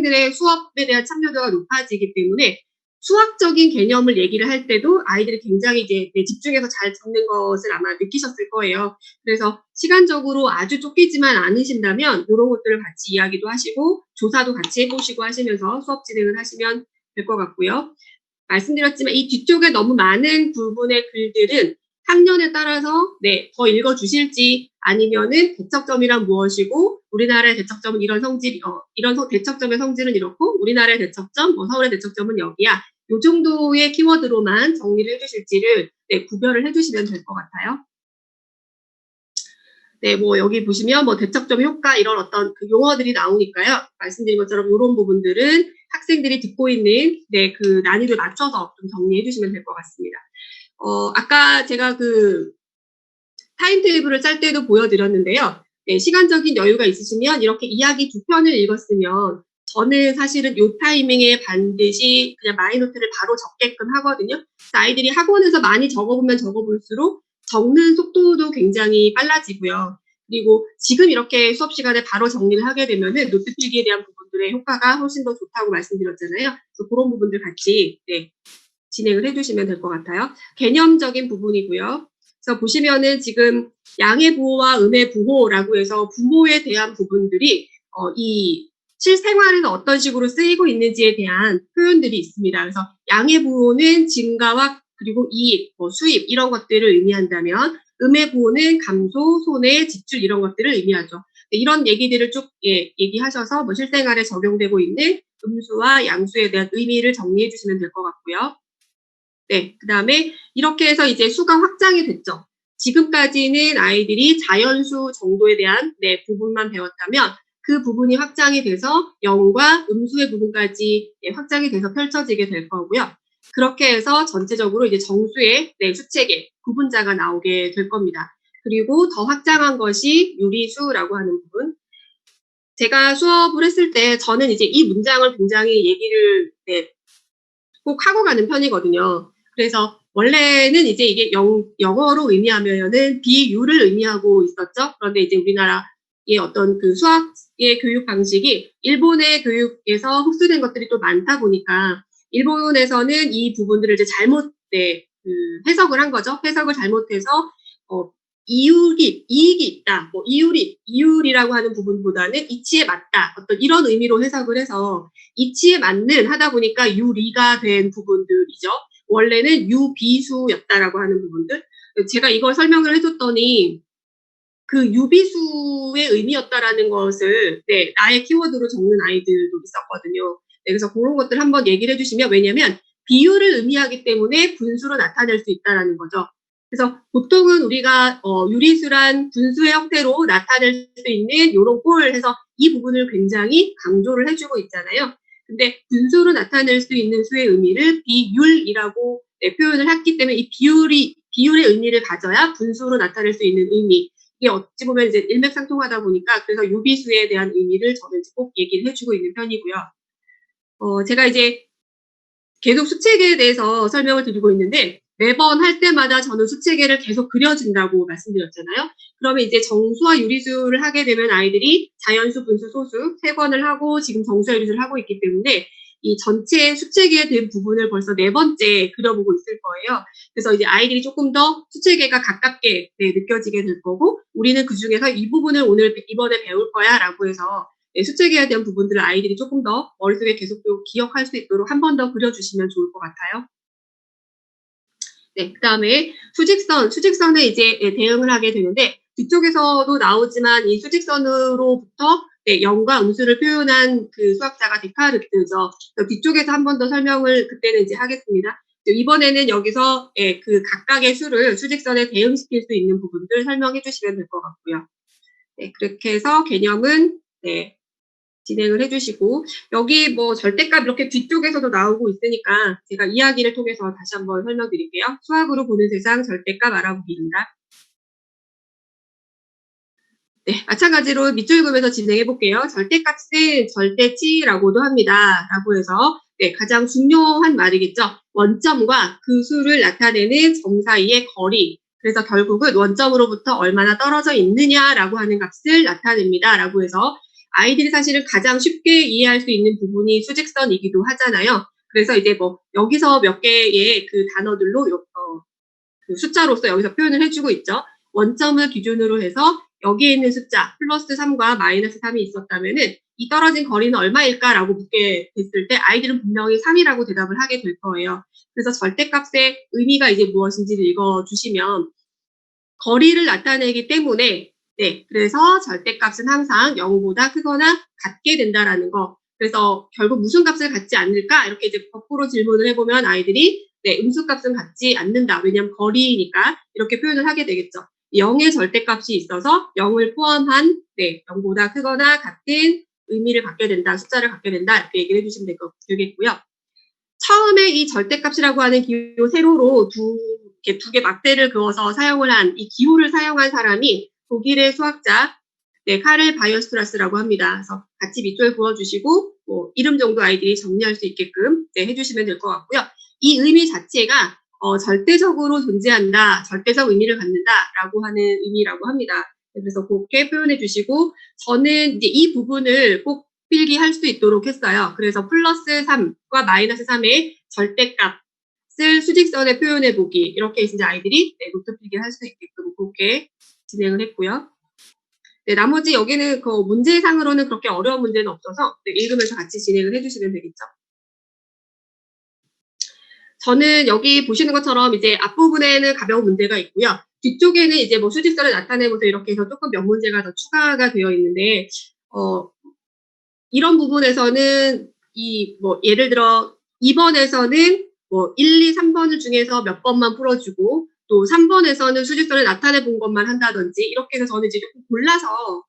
학생들의 수업에 대한 참여도가 높아지기 때문에 수학적인 개념을 얘기를 할 때도 아이들이 굉장히 이제 집중해서 잘 듣는 것을 아마 느끼셨을 거예요. 그래서 시간적으로 아주 쫓기지만 않으신다면 이런 것들을 같이 이야기도 하시고 조사도 같이 해보시고 하시면서 수업 진행을 하시면 될 것 같고요. 말씀드렸지만 이 뒤쪽에 너무 많은 부분의 글들은 학년에 따라서 더 읽어주실지 아니면은 대척점이란 무엇이고 우리나라의 대척점은 이런 성질, 대척점의 성질은 이렇고 우리나라의 대척점, 서울의 대척점은 여기야. 이 정도의 키워드로만 정리를 해주실지를 구별을 해주시면 될 것 같아요. 뭐 여기 보시면 뭐 대척점 효과 이런 어떤 그 용어들이 나오니까요. 말씀드린 것처럼 이런 부분들은 학생들이 듣고 있는 그 난이도에 맞춰서 좀 정리해 주시면 될 것 같습니다. 아까 제가 그 타임테이블을 짤 때도 보여드렸는데요. 시간적인 여유가 있으시면 이렇게 이야기 2편을 읽었으면 저는 사실은 이 타이밍에 반드시 그냥 마이노트를 바로 적게끔 하거든요. 아이들이 학원에서 많이 적어보면 적어볼수록 적는 속도도 굉장히 빨라지고요. 그리고 지금 이렇게 수업 시간에 바로 정리를 하게 되면은 노트 필기에 대한 부분들의 효과가 훨씬 더 좋다고 말씀드렸잖아요. 그래서 그런 부분들 같이 진행을 해주시면 될 것 같아요. 개념적인 부분이고요. 그래서 보시면은 지금 양의 부호와 음의 부호라고 해서 부호에 대한 부분들이 이 실생활에서 어떤 식으로 쓰이고 있는지에 대한 표현들이 있습니다. 그래서 양의 부호는 증가와 그리고 이익, 수입 이런 것들을 의미한다면 음의 부호는 감소, 손해, 지출 이런 것들을 의미하죠. 이런 얘기들을 쭉 얘기하셔서 뭐 실생활에 적용되고 있는 음수와 양수에 대한 의미를 정리해 주시면 될 것 같고요. 그 다음에 이렇게 해서 이제 수가 확장이 됐죠. 지금까지는 아이들이 자연수 정도에 대한 부분만 배웠다면 그 부분이 확장이 돼서 영과 음수의 부분까지 확장이 돼서 펼쳐지게 될 거고요. 그렇게 해서 전체적으로 이제 정수의 수체계, 구분자가 나오게 될 겁니다. 그리고 더 확장한 것이 유리수라고 하는 부분. 제가 수업을 했을 때 저는 이제 이 문장을 굉장히 얘기를 꼭 하고 가는 편이거든요. 그래서 원래는 이제 이게 영어로 의미하면은 비유를 의미하고 있었죠. 그런데 이제 우리나라의 어떤 그 수학의 교육 방식이 일본의 교육에서 흡수된 것들이 또 많다 보니까 일본에서는 이 부분들을 이제 잘못 해석을 한 거죠. 해석을 잘못해서 이익이 있다. 뭐 이율이라고 하는 부분보다는 이치에 맞다. 어떤 이런 의미로 해석을 해서 이치에 맞는 하다 보니까 유리가 된 부분들이죠. 원래는 유비수였다라고 하는 부분들. 제가 이걸 설명을 해줬더니 그 유비수의 의미였다라는 것을 나의 키워드로 적는 아이들도 있었거든요. 그래서 그런 것들 한번 얘기를 해주시면 왜냐면 비율을 의미하기 때문에 분수로 나타낼 수 있다라는 거죠. 그래서 보통은 우리가 유리수란 분수의 형태로 나타낼 수 있는 이런 꼴을 해서 이 부분을 굉장히 강조를 해주고 있잖아요. 근데 분수로 나타낼 수 있는 수의 의미를 비율이라고 표현을 했기 때문에 이 비율의 의미를 가져야 분수로 나타낼 수 있는 의미. 이게 어찌 보면 이제 일맥상통하다 보니까 그래서 유비수에 대한 의미를 저는 꼭 얘기를 해주고 있는 편이고요. 제가 이제 계속 수체계에 대해서 설명을 드리고 있는데 매번 할 때마다 저는 수체계를 계속 그려준다고 말씀드렸잖아요. 그러면 이제 정수와 유리수를 하게 되면 아이들이 자연수, 분수, 소수 3권을 하고 지금 정수와 유리수를 하고 있기 때문에 이 전체 수체계에 대한 부분을 벌써 4번째 그려보고 있을 거예요. 그래서 이제 아이들이 조금 더 수체계가 가깝게 느껴지게 될 거고 우리는 그중에서 이 부분을 이번에 배울 거야 라고 해서 수체계에 대한 부분들을 아이들이 조금 더 머릿속에 계속 기억할 수 있도록 한 번 더 그려주시면 좋을 것 같아요. 그 다음에 수직선에 이제 대응을 하게 되는데 뒤쪽에서도 나오지만 이 수직선으로부터 0과 음수를 표현한 그 수학자가 데카르트죠. 뒤쪽에서 한 번 더 설명을 그때는 이제 하겠습니다. 이번에는 여기서 그 각각의 수를 수직선에 대응시킬 수 있는 부분들 설명해 주시면 될 것 같고요. 그렇게 해서 개념은 진행을 해주시고 여기 뭐 절대값 이렇게 뒤쪽에서도 나오고 있으니까 제가 이야기를 통해서 다시 한번 설명드릴게요. 수학으로 보는 세상 절대값 알아보기입니다. 마찬가지로 밑줄 그으면서 진행해 볼게요. 절대값은 절대치라고도 합니다. 라고 해서 가장 중요한 말이겠죠. 원점과 그 수를 나타내는 점 사이의 거리. 그래서 결국은 원점으로부터 얼마나 떨어져 있느냐라고 하는 값을 나타냅니다. 라고 해서 아이들이 사실은 가장 쉽게 이해할 수 있는 부분이 수직선이기도 하잖아요. 그래서 이제 뭐 여기서 몇 개의 그 단어들로 그 숫자로서 여기서 표현을 해주고 있죠. 원점을 기준으로 해서 여기에 있는 숫자 플러스 3과 마이너스 3이 있었다면은 이 떨어진 거리는 얼마일까라고 묻게 됐을 때 아이들은 분명히 3이라고 대답을 하게 될 거예요. 그래서 절대값의 의미가 이제 무엇인지를 읽어주시면 거리를 나타내기 때문에 그래서 절대값은 항상 0보다 크거나 같게 된다라는 거. 그래서 결국 무슨 값을 갖지 않을까? 이렇게 이제 거꾸로 질문을 해보면 아이들이 음수값은 갖지 않는다. 왜냐하면 거리니까 이렇게 표현을 하게 되겠죠. 0의 절대값이 있어서 0을 포함한 0보다 크거나 같은 의미를 갖게 된다. 숫자를 갖게 된다. 이렇게 얘기를 해주시면 되겠고요. 처음에 이 절대값이라고 하는 기호 세로로 두 개 막대를 그어서 사용을 한 이 기호를 사용한 사람이 독일의 수학자 카를 바이어스트라스라고 합니다. 그래서 같이 밑줄 그어주시고 뭐 이름 정도 아이들이 정리할 수 있게끔 해주시면 될 것 같고요. 이 의미 자체가 절대적으로 존재한다, 절대적 의미를 갖는다라고 하는 의미라고 합니다. 그래서 그렇게 표현해 주시고 저는 이제 이 부분을 꼭 필기할 수 있도록 했어요. 그래서 플러스 3과 마이너스 3의 절대값을 수직선에 표현해 보기 이렇게 이제 아이들이 노트 필기를 할 수 있게끔 그렇게 진행을 했고요. 나머지 여기는 그 문제상으로는 그렇게 어려운 문제는 없어서 읽으면서 같이 진행을 해주시면 되겠죠. 저는 여기 보시는 것처럼 이제 앞부분에는 가벼운 문제가 있고요. 뒤쪽에는 이제 뭐 수직선을 나타내면서 이렇게 해서 조금 몇 문제가 더 추가가 되어 있는데, 이런 부분에서는 뭐 예를 들어 2번에서는 뭐 1, 2, 3번을 중에서 몇 번만 풀어주고 또 3번에서는 수직선을 나타내 본 것만 한다든지 이렇게 해서 저는 이제 조금 골라서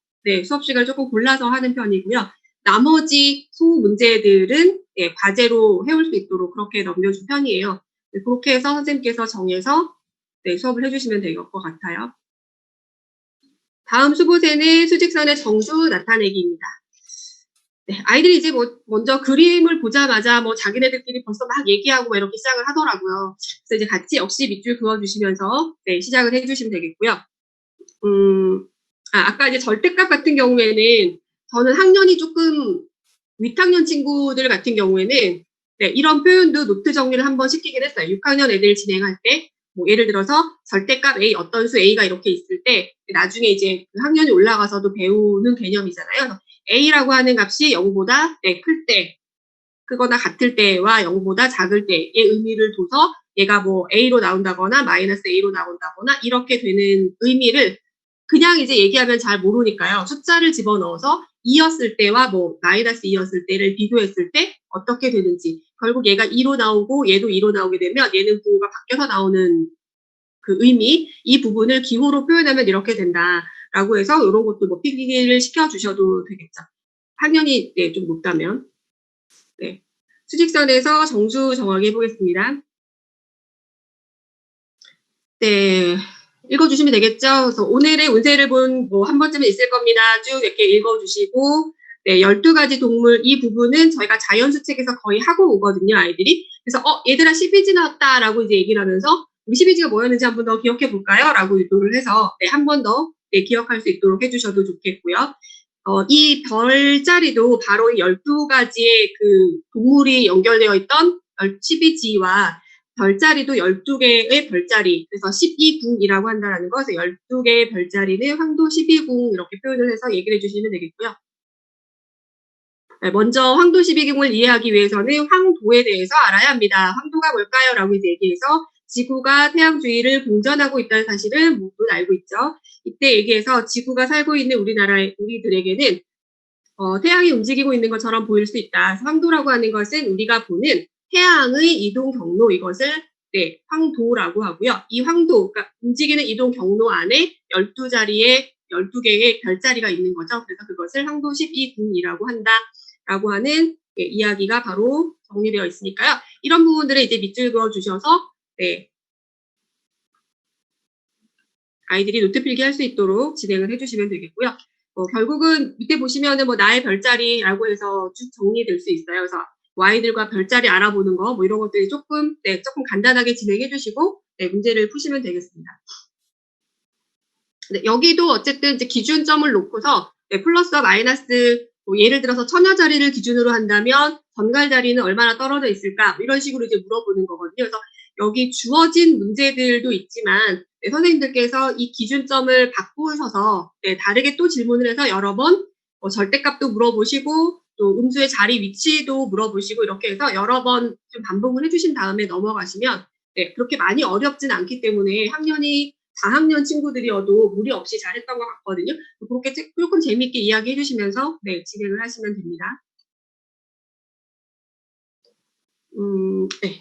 수업 시간을 조금 골라서 하는 편이고요. 나머지 소 문제들은 과제로 해올 수 있도록 그렇게 넘겨준 편이에요. 그렇게 해서 선생님께서 정해서 수업을 해주시면 될 것 같아요. 다음 수보세는 수직선의 정수 나타내기입니다. 아이들이 이제 뭐 먼저 그림을 보자마자 뭐 자기네들끼리 벌써 막 얘기하고 이렇게 시작을 하더라고요. 그래서 이제 같이 역시 밑줄 그어주시면서 시작을 해주시면 되겠고요. 아까 이제 절대값 같은 경우에는 저는 학년이 조금 윗학년 친구들 같은 경우에는 이런 표현도 노트 정리를 한번 시키긴 했어요. 6학년 애들 진행할 때 뭐 예를 들어서 절대값 A 어떤 수 A가 이렇게 있을 때 나중에 이제 그 학년이 올라가서도 배우는 개념이잖아요. A라고 하는 값이 0보다 클 때, 크거나 같을 때와 0보다 작을 때의 의미를 둬서 얘가 뭐 A로 나온다거나 마이너스 A로 나온다거나 이렇게 되는 의미를 그냥 이제 얘기하면 잘 모르니까요. 숫자를 집어넣어서 2였을 때와 뭐 마이너스 2였을 때를 비교했을 때 어떻게 되는지 결국 얘가 2로 나오고 얘도 2로 나오게 되면 얘는 부호가 바뀌어서 나오는 그 의미 이 부분을 기호로 표현하면 이렇게 된다라고 해서 이런 것도 뭐 필기를 시켜주셔도 되겠죠. 학년이 좀 높다면 수직선에서 정수 정하게 해보겠습니다. 읽어주시면 되겠죠. 그래서 오늘의 운세를 본 뭐 한 번쯤은 있을 겁니다. 쭉 이렇게 읽어주시고 12가지 동물 이 부분은 저희가 자연수책에서 거의 하고 오거든요. 아이들이. 그래서 얘들아 12지 나왔다라고 이제 얘기를 하면서 우리 12지가 뭐였는지 한 번 더 기억해 볼까요? 라고 유도를 해서 한 번 더 기억할 수 있도록 해주셔도 좋겠고요. 이 별자리도 바로 12가지의 그 동물이 연결되어 있던 12지와 별자리도 12개의 별자리, 그래서 12궁이라고 한다는 거, 그래서 12개의 별자리는 황도 12궁 이렇게 표현을 해서 얘기를 해주시면 되겠고요. 먼저 황도 12궁을 이해하기 위해서는 황도에 대해서 알아야 합니다. 황도가 뭘까요? 라고 이제 얘기해서 지구가 태양 주위를 공전하고 있다는 사실을 모두 알고 있죠. 이때 얘기해서 지구가 살고 있는 우리들에게는 태양이 움직이고 있는 것처럼 보일 수 있다. 황도라고 하는 것은 우리가 보는 태양의 이동 경로 이것을 황도라고 하고요. 이 황도, 그러니까 움직이는 이동 경로 안에 12개의 별자리가 있는 거죠. 그래서 그것을 황도 12궁이라고 한다라고 하는 이야기가 바로 정리되어 있으니까요. 이런 부분들을 이제 밑줄 그어 주셔서 아이들이 노트 필기 할 수 있도록 진행을 해주시면 되겠고요. 결국은 밑에 보시면은 뭐 나의 별자리라고 해서 쭉 정리될 수 있어요. 그래서 아이들과 별자리 알아보는 거 뭐 이런 것들이 조금 간단하게 진행해 주시고 문제를 푸시면 되겠습니다. 여기도 어쨌든 이제 기준점을 놓고서 플러스와 마이너스 뭐 예를 들어서 처녀자리를 기준으로 한다면 전갈자리는 얼마나 떨어져 있을까? 뭐 이런 식으로 이제 물어보는 거거든요. 그래서 여기 주어진 문제들도 있지만 선생님들께서 이 기준점을 바꾸셔서 다르게 또 질문을 해서 여러 번 절대값도 물어보시고 또 음수의 자리 위치도 물어보시고 이렇게 해서 여러 번 좀 반복을 해주신 다음에 넘어가시면 그렇게 많이 어렵진 않기 때문에 학년이 4학년 친구들이어도 무리 없이 잘했던 것 같거든요. 그렇게 조금 재미있게 이야기해 주시면서 진행을 하시면 됩니다.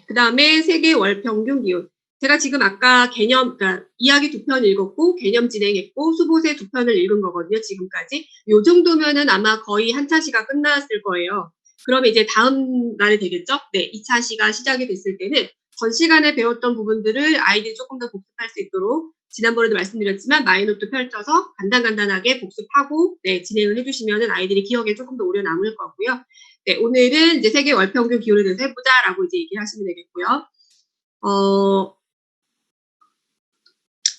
그 다음에 세계 월 평균 기온. 제가 지금 아까 그러니까 이야기 2편 읽었고, 개념 진행했고, 수보세 2편을 읽은 거거든요, 지금까지. 요 정도면은 아마 거의 한 차시가 끝났을 거예요. 그러면 이제 다음 날이 되겠죠? 2차 시가 시작이 됐을 때는 전 시간에 배웠던 부분들을 아이들이 조금 더 복습할 수 있도록 지난번에도 말씀드렸지만 마이노트 펼쳐서 간단하게 복습하고 진행을 해주시면은 아이들이 기억에 조금 더 오래 남을 거고요. 오늘은 이제 세계 월 평균 기온에 대해서 해보자라고 이제 얘기를 하시면 되겠고요.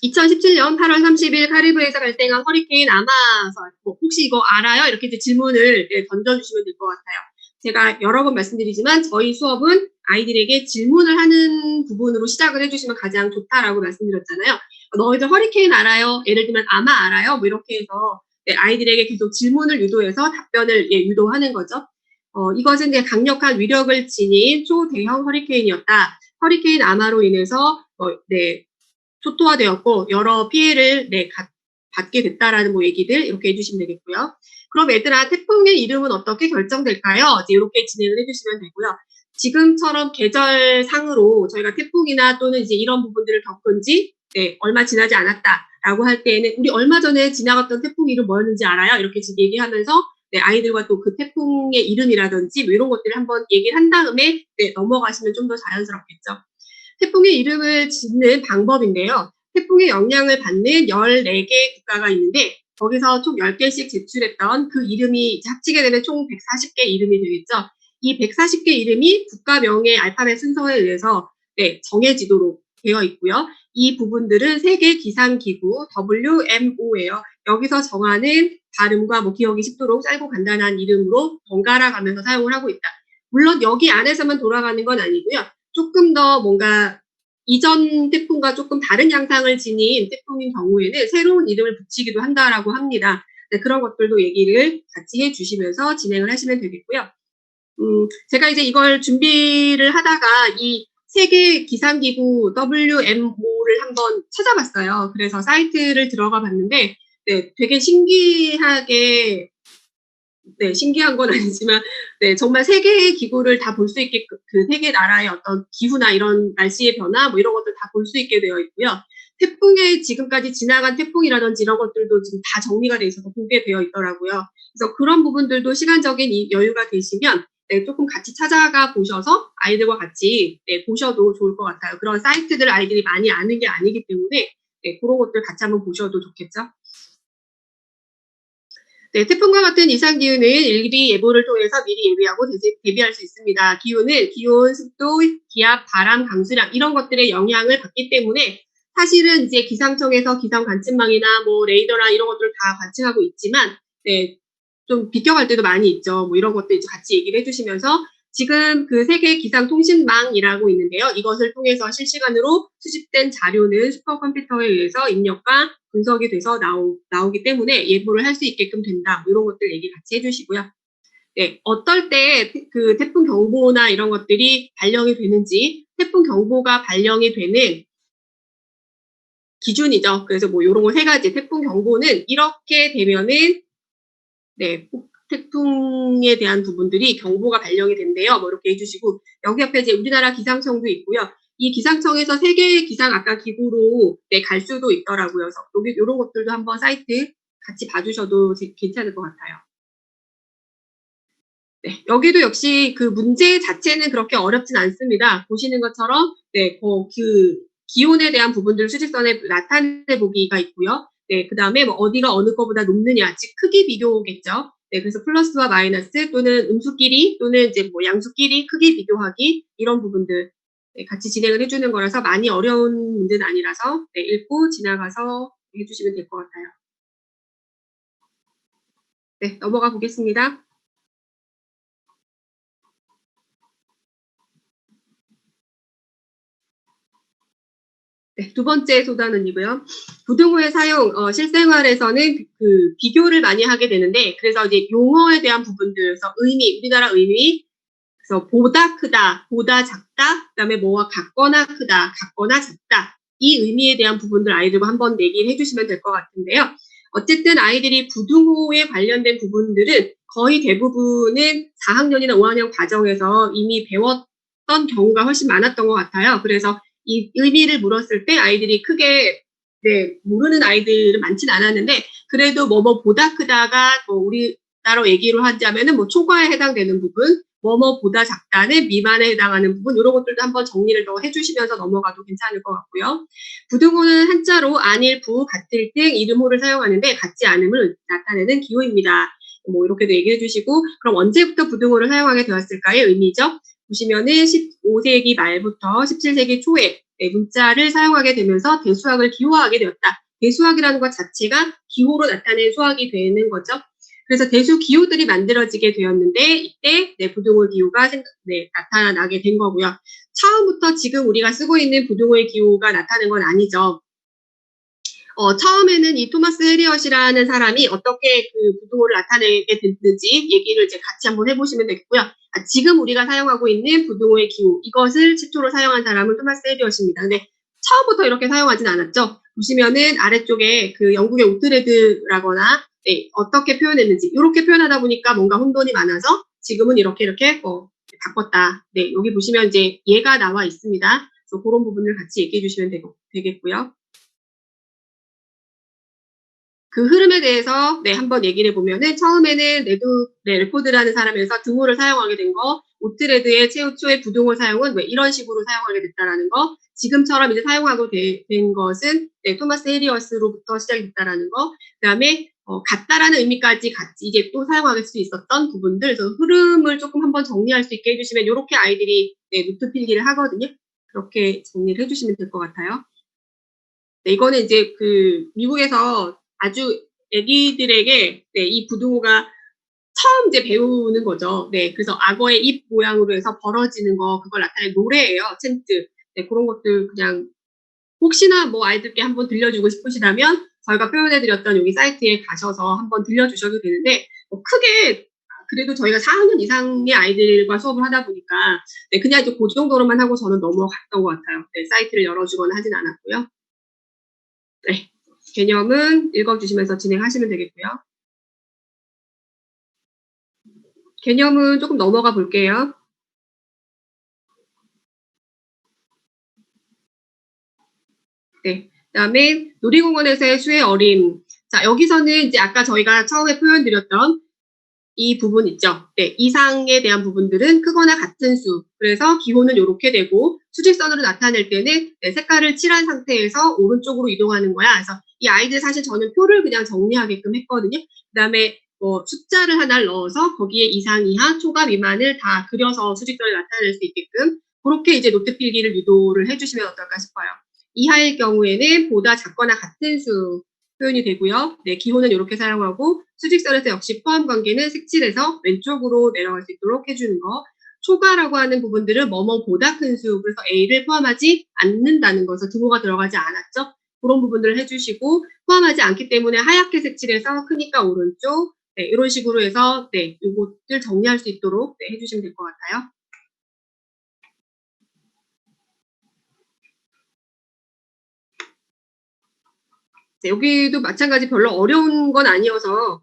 2017년 8월 30일 카리브해에서 발생한 허리케인 아마서 혹시 이거 알아요? 이렇게 이제 질문을 던져주시면 될 것 같아요. 제가 여러 번 말씀드리지만 저희 수업은 아이들에게 질문을 하는 부분으로 시작을 해주시면 가장 좋다라고 말씀드렸잖아요. 너희들 허리케인 알아요? 예를 들면 아마 알아요? 뭐 이렇게 해서 아이들에게 계속 질문을 유도해서 답변을 유도하는 거죠. 이것은 이제 강력한 위력을 지닌 초대형 허리케인이었다. 허리케인 아마로 인해서 초토화되었고 여러 피해를 받게 됐다라는 뭐 얘기들 이렇게 해주시면 되겠고요. 그럼 얘들아 태풍의 이름은 어떻게 결정될까요? 이제 이렇게 진행을 해주시면 되고요. 지금처럼 계절상으로 저희가 태풍이나 또는 이제 이런 부분들을 겪은 지 얼마 지나지 않았다라고 할 때에는 우리 얼마 전에 지나갔던 태풍 이름 뭐였는지 알아요? 이렇게 지금 얘기하면서 아이들과 또 그 태풍의 이름이라든지 뭐 이런 것들을 한번 얘기를 한 다음에 넘어가시면 좀 더 자연스럽겠죠. 태풍의 이름을 짓는 방법인데요. 태풍의 영향을 받는 14개 국가가 있는데 거기서 총 10개씩 제출했던 그 이름이 합치게 되면 총 140개 이름이 되겠죠. 이 140개 이름이 국가명의 알파벳 순서에 의해서 정해지도록 되어 있고요. 이 부분들은 세계 기상기구 WMO예요. 여기서 정하는 발음과 뭐 기억이 쉽도록 짧고 간단한 이름으로 번갈아 가면서 사용을 하고 있다. 물론 여기 안에서만 돌아가는 건 아니고요. 조금 더 뭔가 이전 태풍과 조금 다른 양상을 지닌 태풍인 경우에는 새로운 이름을 붙이기도 한다라고 합니다. 그런 것들도 얘기를 같이 해주시면서 진행을 하시면 되겠고요. 제가 이제 이걸 준비를 하다가 이 세계 기상기구 WMO를 한번 찾아봤어요. 그래서 사이트를 들어가 봤는데 되게 신기하게 신기한 건 아니지만 정말 세계의 기구를 다 볼 수 있게 그 세계 나라의 어떤 기후나 이런 날씨의 변화 뭐 이런 것들 다 볼 수 있게 되어 있고요. 태풍에 지금까지 지나간 태풍이라든지 이런 것들도 지금 다 정리가 돼 있어서 보게 되어 있더라고요. 그래서 그런 부분들도 시간적인 여유가 되시면 조금 같이 찾아가 보셔서 아이들과 같이 보셔도 좋을 것 같아요. 그런 사이트들 아이들이 많이 아는 게 아니기 때문에 그런 것들 같이 한번 보셔도 좋겠죠. 태풍과 같은 이상기후는 일기 예보를 통해서 미리 예비하고 대비할 수 있습니다. 기후는 기온, 습도, 기압, 바람, 강수량 이런 것들의 영향을 받기 때문에 사실은 이제 기상청에서 기상 관측망이나 뭐 레이더나 이런 것들을 다 관측하고 있지만 좀 비껴갈 때도 많이 있죠. 뭐 이런 것도 이제 같이 얘기를 해주시면서 지금 그 세계 기상통신망이라고 있는데요. 이것을 통해서 실시간으로 수집된 자료는 슈퍼컴퓨터에 의해서 입력과 분석이 돼서 나오기 때문에 예보를 할 수 있게끔 된다. 뭐 이런 것들 얘기 같이 해주시고요. 어떨 때 그 태풍 경보나 이런 것들이 발령이 되는지 태풍 경보가 발령이 되는 기준이죠. 그래서 뭐 이런 거 3가지 태풍 경보는 이렇게 되면은 태풍에 대한 부분들이 경보가 발령이 된대요. 뭐 이렇게 해주시고 여기 옆에 이제 우리나라 기상청도 있고요. 이 기상청에서 세계 기상 아까 기구로 갈 수도 있더라고요. 그래서 여기 이런 것들도 한번 사이트 같이 봐주셔도 괜찮을 것 같아요. 여기도 역시 그 문제 자체는 그렇게 어렵진 않습니다. 보시는 것처럼 그 기온에 대한 부분들 수직선에 나타내 보기가 있고요. 그 다음에 뭐 어디가 어느 거보다 높느냐, 즉 크기 비교겠죠. 그래서 플러스와 마이너스 또는 음수끼리 또는 이제 뭐 양수끼리 크기 비교하기 이런 부분들 같이 진행을 해주는 거라서 많이 어려운 문제는 아니라서 읽고 지나가서 해주시면 될 것 같아요. 넘어가 보겠습니다. 네, 두 번째 소단원이고요. 부등호의 사용, 실생활에서는 그 비교를 많이 하게 되는데, 그래서 이제 용어에 대한 부분들에서 의미, 우리나라 의미, 그래서 보다 크다, 보다 작다, 그다음에 뭐와 같거나 크다, 같거나 작다. 이 의미에 대한 부분들 아이들과 한번 얘기를 해주시면 될 것 같은데요. 어쨌든 아이들이 부등호에 관련된 부분들은 거의 대부분은 4학년이나 5학년 과정에서 이미 배웠던 경우가 훨씬 많았던 것 같아요. 그래서 이 의미를 물었을 때 아이들이 크게 모르는 아이들은 많진 않았는데 그래도 뭐뭐 보다 크다가 뭐 우리나라 얘기로 하자면은 뭐 초과에 해당되는 부분, 뭐뭐보다 작다는 미만에 해당하는 부분 이런 것들도 한번 정리를 더 해주시면서 넘어가도 괜찮을 것 같고요. 부등호는 한자로 아닐, 부, 같을 등 이름호를 사용하는데 같지 않음을 나타내는 기호입니다. 뭐 이렇게도 얘기해 주시고 그럼 언제부터 부등호를 사용하게 되었을까의 의미죠. 보시면은 15세기 말부터 17세기 초에 문자를 사용하게 되면서 대수학을 기호화하게 되었다. 대수학이라는 것 자체가 기호로 나타낸 수학이 되는 거죠. 그래서 대수 기호들이 만들어지게 되었는데 이때 부등호 기호가 나타나게 된 거고요. 처음부터 지금 우리가 쓰고 있는 부등호의 기호가 나타난 건 아니죠. 처음에는 이 토마스 해리엇이라는 사람이 어떻게 그 부등호를 나타내게 됐는지 얘기를 이제 같이 한번 해보시면 되겠고요. 지금 우리가 사용하고 있는 부등호의 기호, 이것을 최초로 사용한 사람은 토마스 해리엇입니다. 근데 처음부터 이렇게 사용하진 않았죠. 보시면은 아래쪽에 그 영국의 오트레드라거나 어떻게 표현했는지 이렇게 표현하다 보니까 뭔가 혼돈이 많아서 지금은 이렇게 바꿨다. 여기 보시면 이제 얘가 나와 있습니다. 그래서 그런 부분을 같이 얘기해 주시면 되겠고요. 그 흐름에 대해서 한번 얘기를 해보면은 처음에는 레포드라는 사람에서 등호를 사용하게 된 거, 오트레드의 최초의 부등호 사용은 왜 이런 식으로 사용하게 됐다라는 거, 지금처럼 이제 사용하고 된 것은 토마스 해리엇으로부터 시작이 됐다라는 거, 그다음에 같다라는 의미까지 같이 이제 또 사용할 수 있었던 부분들, 그래서 흐름을 조금 한번 정리할 수 있게 해주시면 이렇게 아이들이 노트 필기를 하거든요. 그렇게 정리를 해주시면 될 것 같아요. 이거는 이제 그 미국에서 아주 애기들에게 이 부등호가 처음 이제 배우는 거죠. 그래서 악어의 입 모양으로 해서 벌어지는 거 그걸 나타내는 노래예요. 챈트. 그런 것들 그냥 혹시나 뭐 아이들께 한번 들려주고 싶으시다면 저희가 표현해드렸던 여기 사이트에 가셔서 한번 들려주셔도 되는데 크게 그래도 저희가 4학년 이상의 아이들과 수업을 하다 보니까 그냥 이제 그 정도로만 하고 저는 넘어갔던 것 같아요. 사이트를 열어주거나 하진 않았고요. 개념은 읽어주시면서 진행하시면 되겠고요. 개념은 조금 넘어가 볼게요. 그다음에 놀이공원에서의 수의 어림. 자, 여기서는 이제 아까 저희가 처음에 표현드렸던 이 부분 있죠. 이상에 대한 부분들은 크거나 같은 수. 그래서 기호는 이렇게 되고 수직선으로 나타낼 때는 색깔을 칠한 상태에서 오른쪽으로 이동하는 거야. 그래서 이 아이들 사실 저는 표를 그냥 정리하게끔 했거든요. 그다음에 숫자를 하나를 넣어서 거기에 이상, 이하, 초과, 미만을 다 그려서 수직선을 나타낼 수 있게끔 그렇게 이제 노트 필기를 유도를 해주시면 어떨까 싶어요. 이하일 경우에는 보다 작거나 같은 수 표현이 되고요. 기호는 이렇게 사용하고 수직선에서 역시 포함 관계는 색칠해서 왼쪽으로 내려갈 수 있도록 해주는 거. 초과라고 하는 부분들은 뭐뭐보다 큰 수, 그래서 A를 포함하지 않는다는 것을 등호가 들어가지 않았죠. 그런 부분들을 해주시고 포함하지 않기 때문에 하얗게 색칠해서 크니까 오른쪽 이런 식으로 해서 이것들 정리할 수 있도록 해주시면 될 것 같아요. 여기도 마찬가지 별로 어려운 건 아니어서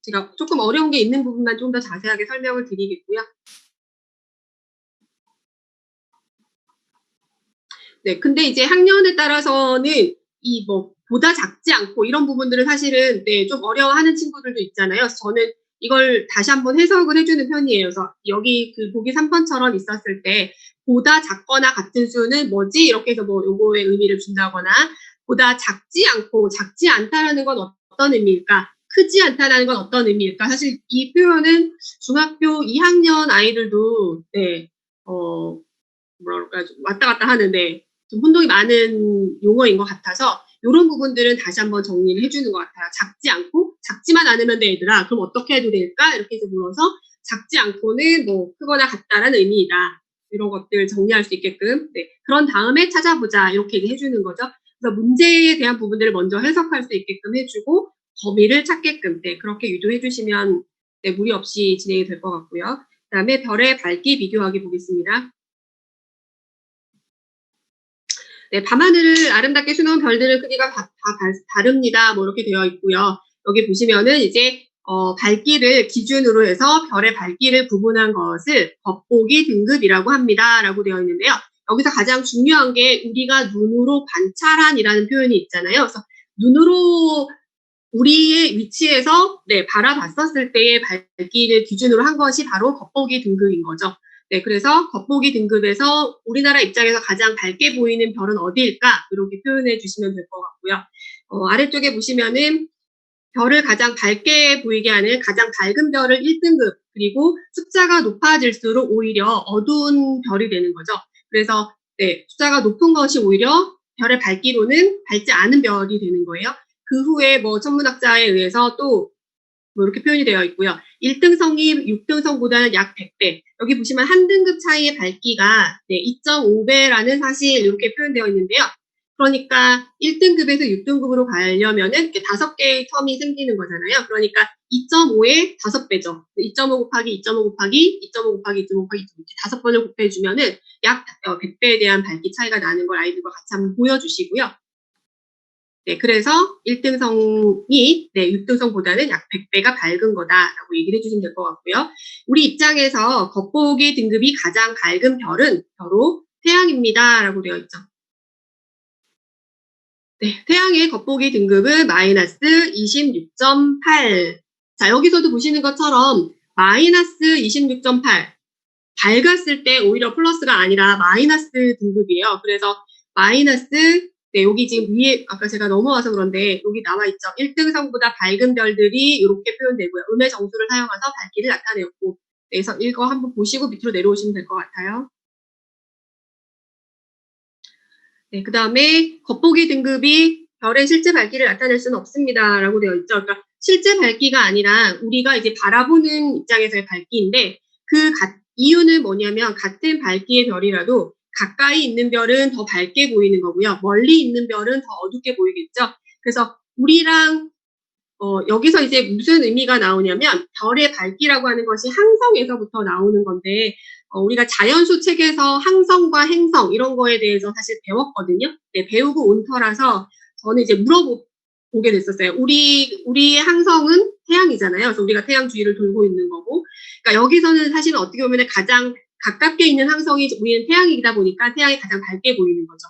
제가 조금 어려운 게 있는 부분만 좀 더 자세하게 설명을 드리겠고요. 근데 이제 학년에 따라서는 이 보다 작지 않고 이런 부분들은 사실은 좀 어려워하는 친구들도 있잖아요. 그래서 저는 이걸 다시 한번 해석을 해주는 편이에요. 그래서 여기 그 보기 3번처럼 있었을 때 보다 작거나 같은 수는 뭐지? 이렇게 해서 요거의 의미를 준다거나 보다 작지 않고 작지 않다라는 건 어떤 의미일까? 크지 않다라는 건 어떤 의미일까? 사실 이 표현은 중학교 2학년 아이들도 뭐랄까 좀 왔다 갔다 하는데 좀 혼동이 많은 용어인 것 같아서 이런 부분들은 다시 한번 정리를 해주는 것 같아요. 작지 않고 작지만 않으면 돼 얘들아. 그럼 어떻게 해도 될까? 이렇게 해서 물어서 작지 않고는 크거나 같다라는 의미이다. 이런 것들 정리할 수 있게끔. 네. 그런 다음에 찾아보자. 이렇게 이제 해주는 거죠. 그래서 문제에 대한 부분들을 먼저 해석할 수 있게끔 해주고 범위를 찾게끔 네, 그렇게 유도해 주시면 네, 무리 없이 진행이 될 것 같고요. 그다음에 별의 밝기 비교하기 보겠습니다. 네, 밤하늘을 아름답게 수놓은 별들의 크기가 다 다릅니다. 뭐 이렇게 되어 있고요. 여기 보시면은 이제 밝기를 기준으로 해서 별의 밝기를 구분한 것을 겉보기 등급이라고 합니다. 라고 되어 있는데요. 여기서 가장 중요한 게 우리가 눈으로 관찰한이라는 표현이 있잖아요. 그래서 눈으로 우리의 위치에서 네, 바라봤었을 때의 밝기를 기준으로 한 것이 바로 겉보기 등급인 거죠. 네, 그래서 겉보기 등급에서 우리나라 입장에서 가장 밝게 보이는 별은 어디일까? 이렇게 표현해 주시면 될 것 같고요. 아래쪽에 보시면은 별을 가장 밝게 보이게 하는 가장 밝은 별을 1등급, 그리고 숫자가 높아질수록 오히려 어두운 별이 되는 거죠. 그래서 네, 숫자가 높은 것이 오히려 별의 밝기로는 밝지 않은 별이 되는 거예요. 그 후에 뭐 천문학자에 의해서 또 뭐 이렇게 표현이 되어 있고요. 1등성이 6등성보다는 약 100배. 여기 보시면 한 등급 차이의 밝기가 네, 2.5배라는 사실 이렇게 표현되어 있는데요. 그러니까 1등급에서 6등급으로 가려면은 5개의 텀이 생기는 거잖아요. 그러니까 2.5에 5배죠. 2.5 곱하기 2.5 곱하기 2.5 곱하기 2.5 곱하기 2.5 5번을 곱해주면은 약 100배에 대한 밝기 차이가 나는 걸 아이들과 같이 한번 보여주시고요. 네, 그래서 1등성이 네, 6등성보다는 약 100배가 밝은 거다라고 얘기를 해주시면 될 것 같고요. 우리 입장에서 겉보기 등급이 가장 밝은 별은 바로 태양입니다라고 되어 있죠. 네, 태양의 겉보기 등급은 마이너스 26.8. 자, 여기서도 보시는 것처럼 마이너스 26.8. 밝았을 때 오히려 플러스가 아니라 마이너스 등급이에요. 그래서 마이너스, 네, 여기 지금 위에, 아까 제가 넘어와서 그런데 여기 나와 있죠. 1등성보다 밝은 별들이 이렇게 표현되고요. 음의 정수를 사용해서 밝기를 나타내었고, 그래서 이거 한번 보시고 밑으로 내려오시면 될 것 같아요. 네, 그 다음에 겉보기 등급이 별의 실제 밝기를 나타낼 수는 없습니다. 라고 되어 있죠. 그러니까 실제 밝기가 아니라 우리가 이제 바라보는 입장에서의 밝기인데 이유는 뭐냐면 같은 밝기의 별이라도 가까이 있는 별은 더 밝게 보이는 거고요. 멀리 있는 별은 더 어둡게 보이겠죠. 그래서 우리랑 여기서 이제 무슨 의미가 나오냐면 별의 밝기라고 하는 것이 항성에서부터 나오는 건데 우리가 자연수 책에서 항성과 행성 이런 거에 대해서 사실 배웠거든요. 네, 배우고 온 터라서 저는 이제 물어보게 됐었어요. 우리의 항성은 태양이잖아요. 그래서 우리가 태양 주위를 돌고 있는 거고. 그러니까 여기서는 사실은 어떻게 보면 가장 가깝게 있는 항성이 우리는 태양이다 보니까 태양이 가장 밝게 보이는 거죠.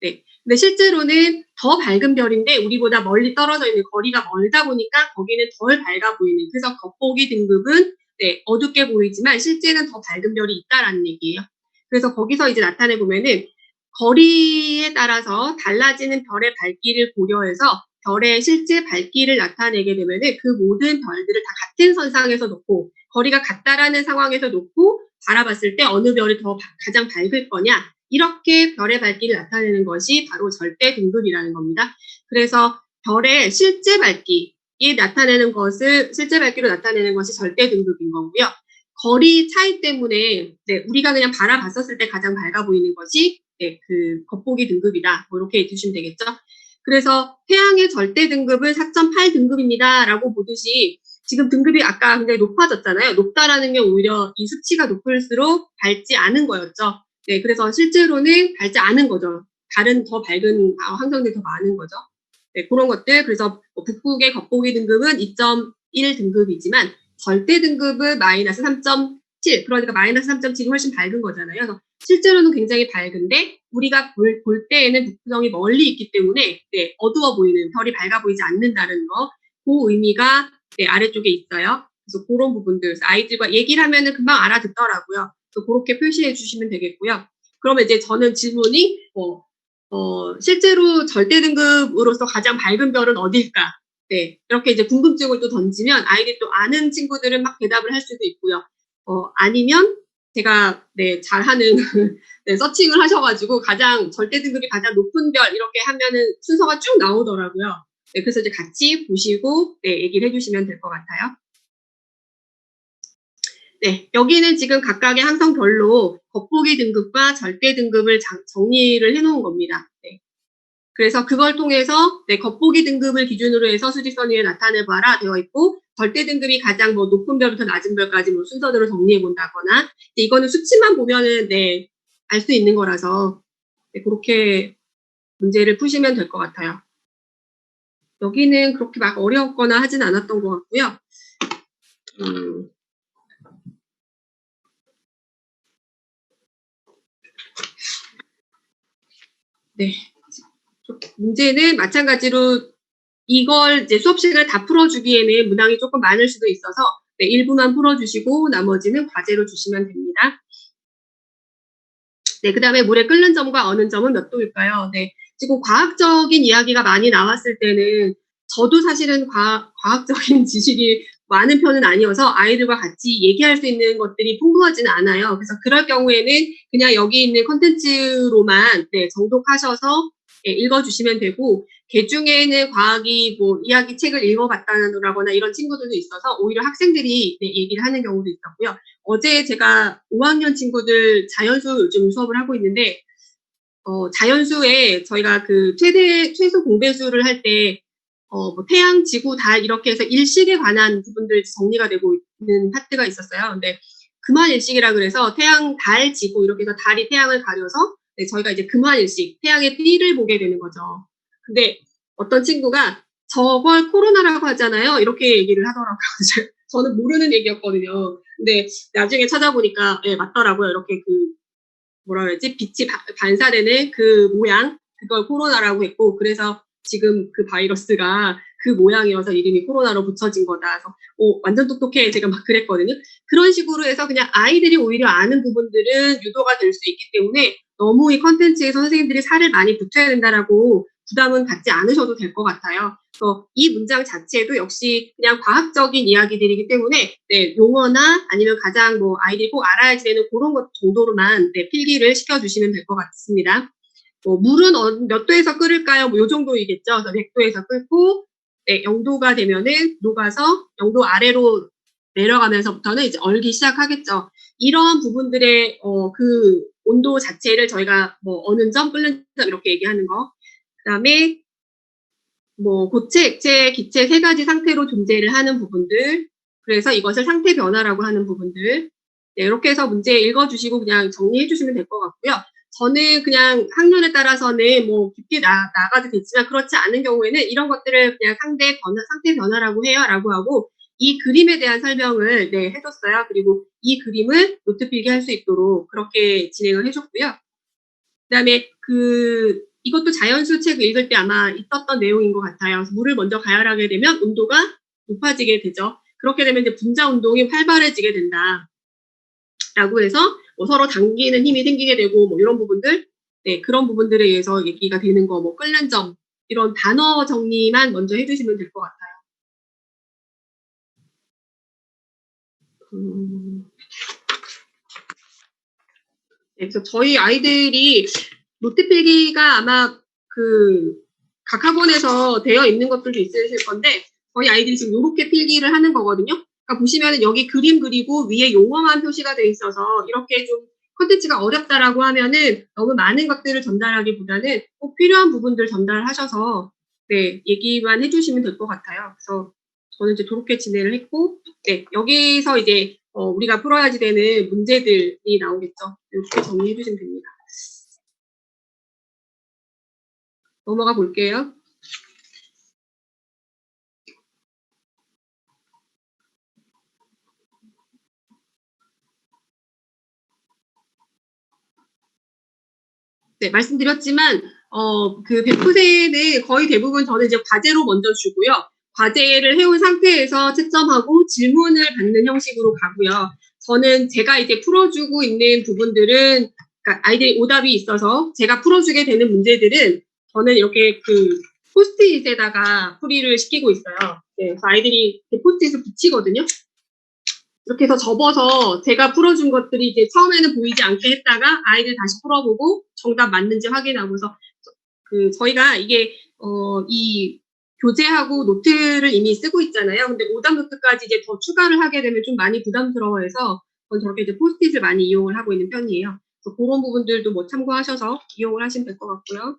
네. 근데 실제로는 더 밝은 별인데 우리보다 멀리 떨어져 있는 거리가 멀다 보니까 거기는 덜 밝아 보이는. 그래서 겉보기 등급은 네, 어둡게 보이지만 실제는 더 밝은 별이 있다라는 얘기예요. 그래서 거기서 이제 나타내 보면은 거리에 따라서 달라지는 별의 밝기를 고려해서 별의 실제 밝기를 나타내게 되면은 그 모든 별들을 다 같은 선상에서 놓고 거리가 같다라는 상황에서 놓고 바라봤을 때 어느 별이 더 가장 밝을 거냐 이렇게 별의 밝기를 나타내는 것이 바로 절대 등급이라는 겁니다. 그래서 별의 실제 밝기에 나타내는 것을 실제 밝기로 나타내는 것이 절대 등급인 거고요. 거리 차이 때문에 네, 우리가 그냥 바라봤었을 때 가장 밝아 보이는 것이 네, 그 겉보기 등급이다. 뭐 이렇게 해주시면 되겠죠. 그래서 태양의 절대 등급은 4.8 등급입니다라고 보듯이 지금 등급이 아까 굉장히 높아졌잖아요. 높다라는 게 오히려 이 수치가 높을수록 밝지 않은 거였죠. 네, 그래서 실제로는 밝지 않은 거죠. 다른 더 밝은 항성들이 더 많은 거죠. 네, 그런 것들. 그래서 북극의 겉보기 등급은 2.1 등급이지만 절대 등급은 마이너스 3.7. 그러니까 마이너스 3.7이 훨씬 밝은 거잖아요. 그래서 실제로는 굉장히 밝은데 우리가 볼 때에는 북극성이 멀리 있기 때문에 네, 어두워 보이는 별이 밝아 보이지 않는다는 거. 그 의미가 네, 아래쪽에 있어요. 그래서 그런 부분들 아이들과 얘기를 하면은 금방 알아듣더라고요. 그래서 그렇게 표시해 주시면 되겠고요. 그러면 이제 저는 질문이 실제로 절대 등급으로서 가장 밝은 별은 어딜까? 네, 이렇게 이제 궁금증을 또 던지면 아이들이 또 아는 친구들은 막 대답을 할 수도 있고요. 아니면 제가 네, 잘하는 네, 서칭을 하셔가지고 가장 절대 등급이 가장 높은 별 이렇게 하면은 순서가 쭉 나오더라고요. 네, 그래서 이제 같이 보시고 네, 얘기를 해주시면 될 것 같아요. 네, 여기는 지금 각각의 항성별로 겉보기 등급과 절대 등급을 정리를 해놓은 겁니다. 네. 그래서 그걸 통해서 네, 겉보기 등급을 기준으로 해서 수직선 위에 나타내봐라 되어 있고 절대 등급이 가장 뭐 높은 별부터 낮은 별까지 뭐 순서대로 정리해 본다거나 이거는 수치만 보면은 네, 알 수 있는 거라서 네, 그렇게 문제를 푸시면 될 것 같아요. 여기는 그렇게 막 어려웠거나 하진 않았던 것 같고요. 네. 문제는 마찬가지로 이걸 이제 수업 시간에 다 풀어주기에는 문항이 조금 많을 수도 있어서 네, 일부만 풀어주시고 나머지는 과제로 주시면 됩니다. 네, 그 다음에 물에 끓는 점과 어는 점은 몇 도일까요? 네, 지금 과학적인 이야기가 많이 나왔을 때는 저도 사실은 과학적인 지식이 많은 편은 아니어서 아이들과 같이 얘기할 수 있는 것들이 풍부하지는 않아요. 그래서 그럴 경우에는 그냥 여기 있는 컨텐츠로만 네, 정독하셔서 네, 읽어주시면 되고 개 중에는 과학이 뭐 이야기 책을 읽어봤다거나 이런 친구들도 있어서 오히려 학생들이 네, 얘기를 하는 경우도 있었고요. 어제 제가 5학년 친구들 자연수 요즘 수업을 하고 있는데 자연수에 저희가 그 최소 공배수를 할 때 뭐 태양, 지구, 달 이렇게 해서 일식에 관한 부분들 정리가 되고 있는 파트가 있었어요. 근데 금환일식이라 그래서 태양, 달, 지구 이렇게 해서 달이 태양을 가려서 네, 저희가 이제 금환일식, 태양의 띠를 보게 되는 거죠. 근데 어떤 친구가 저걸 코로나라고 하잖아요. 이렇게 얘기를 하더라고요. 저는 모르는 얘기였거든요. 근데 나중에 찾아보니까 네, 맞더라고요. 이렇게 그 뭐라 그러지? 빛이 반사되는 그 모양 그걸 코로나라고 했고 그래서 지금 그 바이러스가 그 모양이어서 이름이 코로나로 붙여진 거다. 그래서 완전 똑똑해 제가 막 그랬거든요. 그런 식으로 해서 그냥 아이들이 오히려 아는 부분들은 유도가 될 수 있기 때문에 너무 이 컨텐츠에 선생님들이 살을 많이 붙여야 된다라고 부담은 갖지 않으셔도 될 것 같아요. 그래서 이 문장 자체도 역시 그냥 과학적인 이야기들이기 때문에 네, 용어나 아니면 가장 뭐 아이들이 꼭 알아야지 되는 그런 것 정도로만 네, 필기를 시켜주시면 될 것 같습니다. 물은 몇 도에서 끓을까요? 뭐 요 정도이겠죠. 그래서 100도에서 끓고 네, 0도가 되면은 녹아서 0도 아래로 내려가면서부터는 이제 얼기 시작하겠죠. 이런 부분들의 그 온도 자체를 저희가 뭐 어는 점, 끓는 점 이렇게 얘기하는 거. 그다음에 뭐 고체, 액체, 기체 세 가지 상태로 존재를 하는 부분들. 그래서 이것을 상태 변화라고 하는 부분들. 네, 이렇게 해서 문제 읽어주시고 그냥 정리해 주시면 될 것 같고요. 저는 그냥 학년에 따라서는 뭐 깊게 나가도 되지만 그렇지 않은 경우에는 이런 것들을 그냥 상태 변화라고 해요. 라고 하고 이 그림에 대한 설명을 네, 해줬어요. 그리고 이 그림을 노트 필기할 수 있도록 그렇게 진행을 해줬고요. 그다음에 이것도 자연수 책 읽을 때 아마 있었던 내용인 것 같아요. 그래서 물을 먼저 가열하게 되면 온도가 높아지게 되죠. 그렇게 되면 이제 분자 운동이 활발해지게 된다. 라고 해서 뭐 서로 당기는 힘이 생기게 되고 뭐 이런 부분들, 네, 그런 부분들에 의해서 얘기가 되는 거, 뭐 끓는 점, 이런 단어 정리만 먼저 해주시면 될 것 같아요. 네, 그래서 저희 아이들이 노트 필기가 아마 각 학원에서 되어 있는 것들도 있으실 건데 저희 아이들이 지금 이렇게 필기를 하는 거거든요. 그러니까 보시면 여기 그림 그리고 위에 용어만 표시가 돼 있어서 이렇게 좀 컨텐츠가 어렵다라고 하면은 너무 많은 것들을 전달하기보다는 꼭 필요한 부분들 전달하셔서 네, 얘기만 해주시면 될 것 같아요. 그래서 저는 이제 그렇게 진행을 했고 네, 여기서 이제 우리가 풀어야지 되는 문제들이 나오겠죠. 이렇게 정리해 주시면 됩니다. 넘어가 볼게요. 네, 말씀드렸지만 그 배포세는 거의 대부분 저는 이제 과제로 먼저 주고요. 과제를 해온 상태에서 채점하고 질문을 받는 형식으로 가고요. 저는 제가 이제 풀어주고 있는 부분들은 그러니까 아이들이 오답이 있어서 제가 풀어주게 되는 문제들은 저는 이렇게 포스트잇에다가 풀이를 시키고 있어요. 네, 그래서 아이들이 포스트잇을 붙이거든요. 이렇게 해서 접어서 제가 풀어준 것들이 이제 처음에는 보이지 않게 했다가 아이들 다시 풀어보고 정답 맞는지 확인하고서 저희가 이게 이 교재하고 노트를 이미 쓰고 있잖아요. 근데 오답 노트까지 이제 더 추가를 하게 되면 좀 많이 부담스러워해서 전 저렇게 이제 포스트잇을 많이 이용을 하고 있는 편이에요. 그래서 그런 부분들도 뭐 참고하셔서 이용을 하시면 될 것 같고요.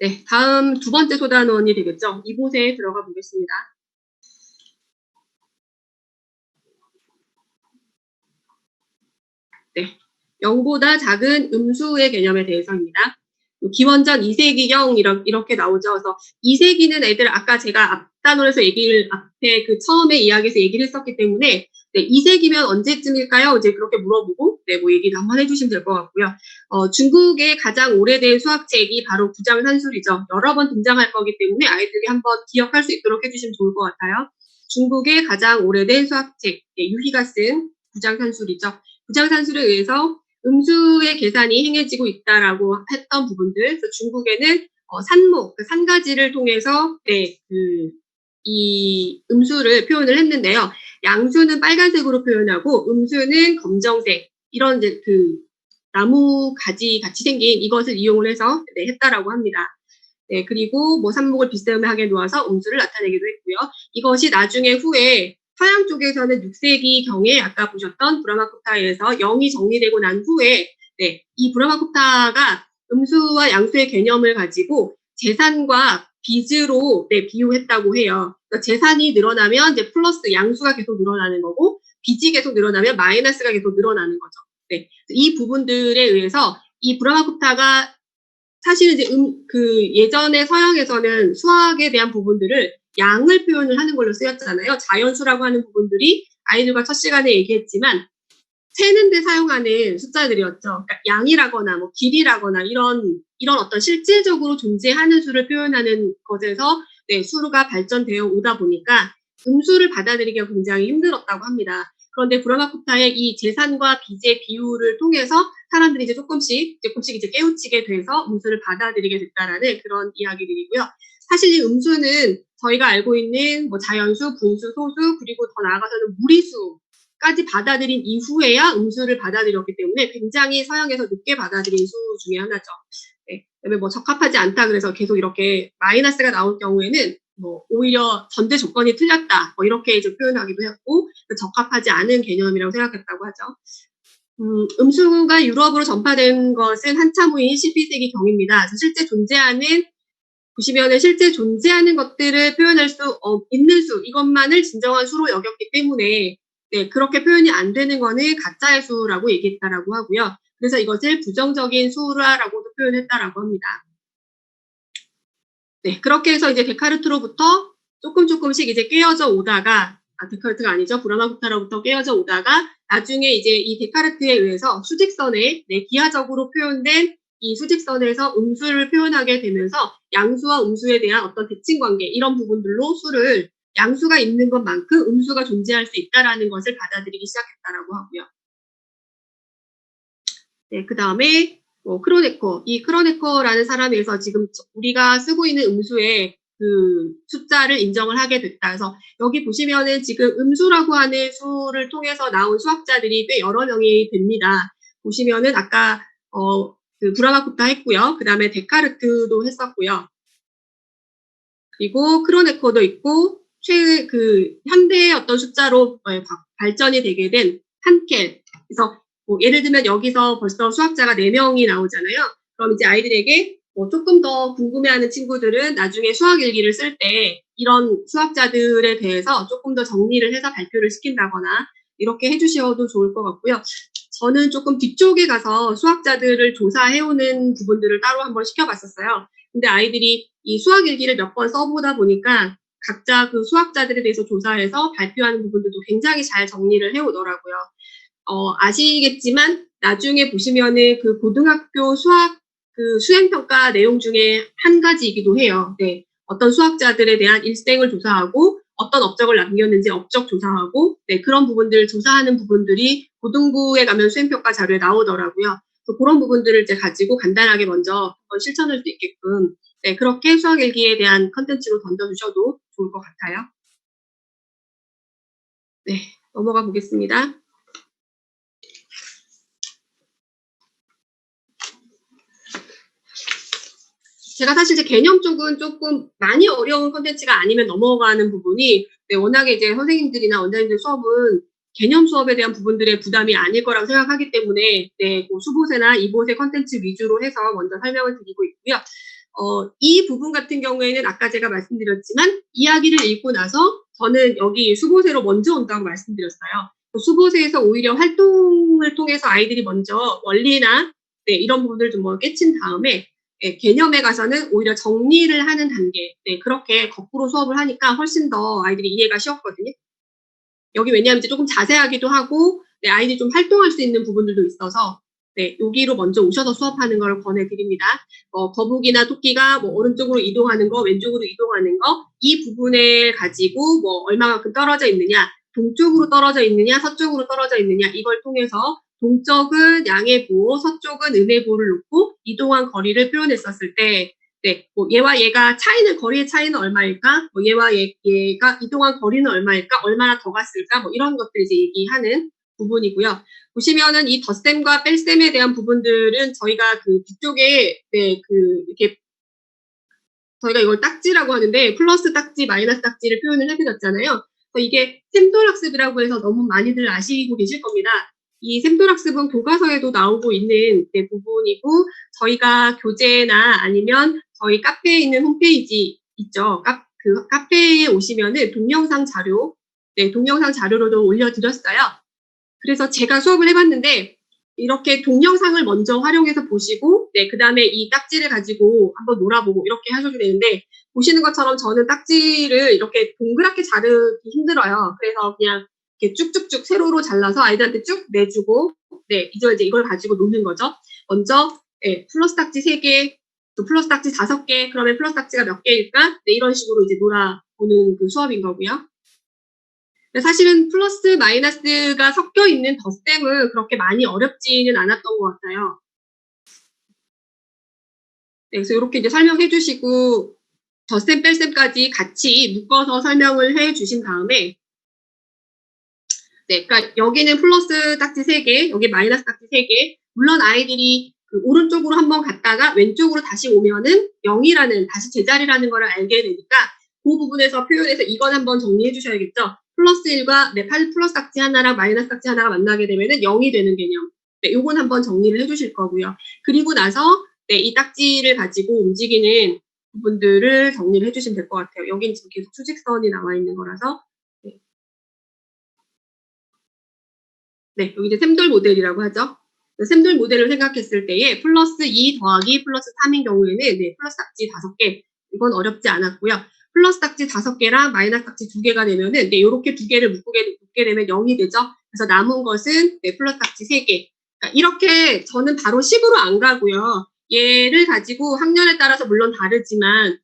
네, 다음 두 번째 소단원이 되겠죠. 이곳에 들어가 보겠습니다. 네, 0보다 작은 음수의 개념에 대해서입니다. 기원전 2세기경 이렇게 나오죠. 그래서 2세기는 애들 아까 제가 앞단원에서 앞에 그 처음에 이야기에서 얘기를 했었기 때문에 네, 2세기면 언제쯤일까요? 이제 그렇게 물어보고 네, 뭐 얘기를 한번 해주시면 될 것 같고요. 중국의 가장 오래된 수학책이 바로 구장산술이죠. 여러 번 등장할 거기 때문에 아이들이 한번 기억할 수 있도록 해주시면 좋을 것 같아요. 중국의 가장 오래된 수학책, 네, 유희가 쓴 구장산술이죠. 구장산술에 의해서 음수의 계산이 행해지고 있다라고 했던 부분들, 그래서 중국에는 산목, 그 산가지를 통해서 네, 이 음수를 표현을 했는데요. 양수는 빨간색으로 표현하고 음수는 검정색, 이런 이제 그 나무 가지 같이 생긴 이것을 이용을 해서 네, 했다라고 합니다. 네, 그리고 뭐 산목을 비스듬하게 놓아서 음수를 나타내기도 했고요. 이것이 나중에 후에 서양 쪽에서는 6세기 경에 아까 보셨던 브라마쿠타에서 0이 정리되고 난 후에 네, 이 브라마쿠타가 음수와 양수의 개념을 가지고 재산과 빚으로 네, 비유했다고 해요. 그러니까 재산이 늘어나면 이제 플러스 양수가 계속 늘어나는 거고 빚이 계속 늘어나면 마이너스가 계속 늘어나는 거죠. 네, 이 부분들에 의해서 이 브라마쿠타가 사실은 이제 그 예전에 서양에서는 수학에 대한 부분들을 양을 표현을 하는 걸로 쓰였잖아요. 자연수라고 하는 부분들이 아이들과 첫 시간에 얘기했지만 세는 데 사용하는 숫자들이었죠. 그러니까 양이라거나 뭐 길이라거나 이런 어떤 실질적으로 존재하는 수를 표현하는 것에서 네, 수가 발전되어 오다 보니까 음수를 받아들이기가 굉장히 힘들었다고 합니다. 그런데 브라마쿠타의 이 재산과 빚의 비율을 통해서 사람들이 이제 조금씩 이제 깨우치게 돼서 음수를 받아들이게 됐다라는 그런 이야기들이고요. 사실 이 음수는 저희가 알고 있는 뭐 자연수, 분수, 소수, 그리고 더 나아가서는 무리수까지 받아들인 이후에야 음수를 받아들였기 때문에 굉장히 서양에서 늦게 받아들인 수 중에 하나죠. 네, 그다음에 뭐 적합하지 않다 그래서 계속 이렇게 마이너스가 나올 경우에는 뭐 오히려 전제 조건이 틀렸다 뭐 이렇게 이제 표현하기도 했고 적합하지 않은 개념이라고 생각했다고 하죠. 음수가 유럽으로 전파된 것은 한참 후인 12세기 경입니다. 실제 존재하는 보시면은 실제 존재하는 것들을 표현할 수 있는 수 이것만을 진정한 수로 여겼기 때문에 네, 그렇게 표현이 안 되는 거는 가짜의 수라고 얘기했다라고 하고요. 그래서 이것을 부정적인 수라라고도 표현했다라고 합니다. 네, 그렇게 해서 이제 데카르트로부터 조금씩 이제 깨어져 오다가 데카르트가 아니죠. 브라마쿠타로부터 깨어져 오다가 나중에 이제 이 데카르트에 의해서 수직선에 네, 기하적으로 표현된 이 수직선에서 음수를 표현하게 되면서 양수와 음수에 대한 어떤 대칭관계 이런 부분들로 수를 양수가 있는 것만큼 음수가 존재할 수 있다라는 것을 받아들이기 시작했다라고 하고요. 네, 그 다음에 뭐 크로네커, 이 크로네커라는 사람에서 지금 우리가 쓰고 있는 음수의 그 숫자를 인정을 하게 됐다. 그래서 여기 보시면은 지금 음수라고 하는 수를 통해서 나온 수학자들이 꽤 여러 명이 됩니다. 보시면은 아까 그 브라마쿠타 했고요. 그 다음에 데카르트도 했었고요. 그리고 크로네커도 있고 그 현대의 어떤 숫자로 발전이 되게 된 한켈. 그래서 뭐 예를 들면 여기서 벌써 수학자가 4명이 나오잖아요. 그럼 이제 아이들에게 뭐 조금 더 궁금해하는 친구들은 나중에 수학 일기를 쓸 때 이런 수학자들에 대해서 조금 더 정리를 해서 발표를 시킨다거나 이렇게 해주셔도 좋을 것 같고요. 저는 조금 뒤쪽에 가서 수학자들을 조사해오는 부분들을 따로 한번 시켜봤었어요. 근데 아이들이 이 수학 일기를 몇 번 써보다 보니까 각자 그 수학자들에 대해서 조사해서 발표하는 부분들도 굉장히 잘 정리를 해오더라고요. 아시겠지만 나중에 보시면은 그 고등학교 수학 그 수행평가 내용 중에 한 가지이기도 해요. 네. 어떤 수학자들에 대한 일생을 조사하고 어떤 업적을 남겼는지 업적 조사하고 네, 그런 부분들을 조사하는 부분들이 고등부에 가면 수행평가 자료에 나오더라고요. 그런 부분들을 이제 가지고 간단하게 먼저 실천할 수 있게끔 네, 그렇게 수학일기에 대한 컨텐츠로 던져주셔도 좋을 것 같아요. 네, 넘어가 보겠습니다. 제가 사실 제 개념 쪽은 조금 많이 어려운 콘텐츠가 아니면 넘어가는 부분이 네, 워낙에 이제 선생님들이나 원장님들 수업은 개념 수업에 대한 부분들의 부담이 아닐 거라고 생각하기 때문에 네, 뭐 수보세나 이보세 콘텐츠 위주로 해서 먼저 설명을 드리고 있고요. 이 부분 같은 경우에는 아까 제가 말씀드렸지만 이야기를 읽고 나서 저는 여기 수보세로 먼저 온다고 말씀드렸어요. 수보세에서 오히려 활동을 통해서 아이들이 먼저 원리나 네, 이런 부분을 좀 깨친 다음에 네, 개념에 가서는 오히려 정리를 하는 단계 네, 그렇게 거꾸로 수업을 하니까 훨씬 더 아이들이 이해가 쉬웠거든요. 여기 왜냐하면 이제 조금 자세하기도 하고 네, 아이들이 좀 활동할 수 있는 부분들도 있어서 네, 여기로 먼저 오셔서 수업하는 걸 권해드립니다. 거북이나 토끼가 뭐 오른쪽으로 이동하는 거, 왼쪽으로 이동하는 거, 이 부분을 가지고 뭐 얼마만큼 떨어져 있느냐, 동쪽으로 떨어져 있느냐, 서쪽으로 떨어져 있느냐, 이걸 통해서 동쪽은 양의 보호, 서쪽은 음의 보호를 놓고 이동한 거리를 표현했었을 때, 네, 뭐 얘와 얘가 거리의 차이는 얼마일까? 뭐 얘와 얘가 이동한 거리는 얼마일까? 얼마나 더 갔을까? 뭐 이런 것들 이제 얘기하는 부분이고요. 보시면은 이 덧셈과 뺄셈에 대한 부분들은 저희가 그 뒤쪽에 네, 이렇게 저희가 이걸 딱지라고 하는데 플러스 딱지, 마이너스 딱지를 표현을 해드렸잖아요. 이게 샘돌학습이라고 해서 너무 많이들 아시고 계실 겁니다. 이 샘돌학습은 교과서에도 나오고 있는 네, 부분이고 저희가 교재나 아니면 저희 카페에 있는 홈페이지 있죠. 그 카페에 오시면은 동영상 자료, 네, 동영상 자료로도 올려드렸어요. 그래서 제가 수업을 해봤는데 이렇게 동영상을 먼저 활용해서 보시고 네, 그 다음에 이 딱지를 가지고 한번 놀아보고 이렇게 하셔도 되는데 보시는 것처럼 저는 딱지를 이렇게 동그랗게 자르기 힘들어요. 그래서 그냥 이렇게 쭉쭉쭉 세로로 잘라서 아이들한테 쭉 내주고 네, 이제 이걸 가지고 노는 거죠. 먼저 네, 플러스 딱지 3개, 또 플러스 딱지 5개, 그러면 플러스 딱지가 몇 개일까? 네, 이런 식으로 이제 놀아보는 그 수업인 거고요. 사실은 플러스 마이너스가 섞여 있는 덧셈은 그렇게 많이 어렵지는 않았던 것 같아요. 네, 그래서 이렇게 이제 설명해 주시고 덧셈 뺄셈까지 같이 묶어서 설명을 해 주신 다음에 네, 그러니까 여기는 플러스 딱지 3개, 여기 마이너스 딱지 3개. 물론 아이들이 그 오른쪽으로 한번 갔다가 왼쪽으로 다시 오면은 0이라는 다시 제자리라는 걸 알게 되니까 그 부분에서 표현해서 이건 한번 정리해 주셔야겠죠. 플러스 1과 네, 플러스 딱지 하나랑 마이너스 딱지 하나가 만나게 되면은 0이 되는 개념. 네, 요건 한번 정리를 해 주실 거고요. 그리고 나서 네, 이 딱지를 가지고 움직이는 부분들을 정리를 해 주시면 될 것 같아요. 여기는 지금 계속 수직선이 나와 있는 거라서 네, 여기 이제 샘돌 모델이라고 하죠. 샘돌 모델을 생각했을 때에 플러스 2 더하기 플러스 3인 경우에는 네, 플러스 딱지 5개. 이건 어렵지 않았고요. 플러스 딱지 5개랑 마이너스 딱지 2개가 되면은 네, 이렇게 2개를 묶게 되면 0이 되죠. 그래서 남은 것은 네, 플러스 딱지 3개. 그러니까 이렇게 저는 바로 식으로 안 가고요. 얘를 가지고 학년에 따라서 물론 다르지만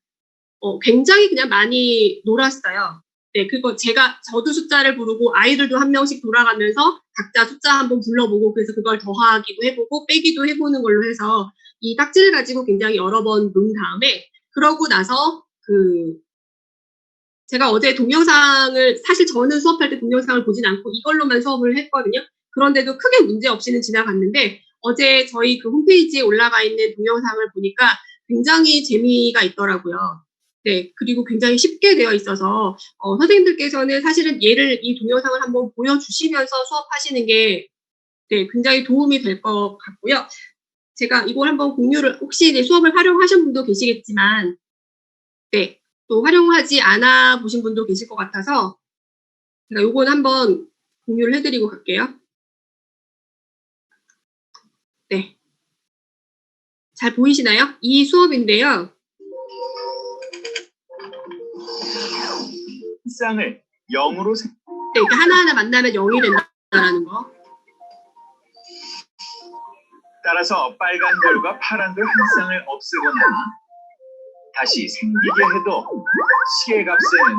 굉장히 그냥 많이 놀았어요. 네, 저도 숫자를 부르고 아이들도 한 명씩 돌아가면서 각자 숫자 한번 불러보고 그래서 그걸 더하기도 해보고 빼기도 해보는 걸로 해서 이 딱지를 가지고 굉장히 여러 번 논 다음에 그러고 나서 제가 어제 동영상을 사실 저는 수업할 때 동영상을 보진 않고 이걸로만 수업을 했거든요. 그런데도 크게 문제 없이는 지나갔는데 어제 저희 그 홈페이지에 올라가 있는 동영상을 보니까 굉장히 재미가 있더라고요. 네, 그리고 굉장히 쉽게 되어 있어서 선생님들께서는 사실은 이 동영상을 한번 보여주시면서 수업하시는 게 네, 굉장히 도움이 될 것 같고요. 제가 이걸 한번 공유를 혹시 이제 수업을 활용하신 분도 계시겠지만 네, 또 활용하지 않아 보신 분도 계실 것 같아서 제가 요건 한번 공유를 해드리고 갈게요. 네, 잘 보이시나요? 이 수업인데요. 쌍을 0으로 네, 그러니까 하나하나 만나면 0이 된다라는 거. 따라서 빨간 별과 파란 별 한 쌍을 없애거나 다시 생기게 해도 시계 값에는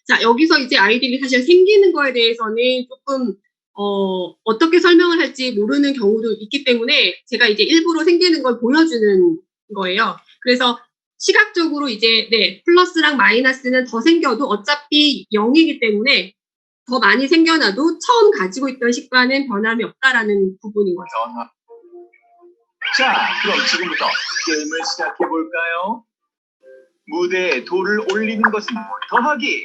자, 여기서 이제 아이들이 사실 생기는 거에 대해서는 조금 어떻게 설명을 할지 모르는 경우도 있기 때문에 제가 이제 일부러 생기는 걸 보여주는 거예요. 그래서 시각적으로 이제 네, 플러스랑 마이너스는 더 생겨도 어차피 0이기 때문에 더 많이 생겨나도 처음 가지고 있던 식과는 변함이 없다라는 부분인 거죠. 자, 그럼 지금부터 게임을 시작해 볼까요? 무대에 돌을 올리는 것은 더하기.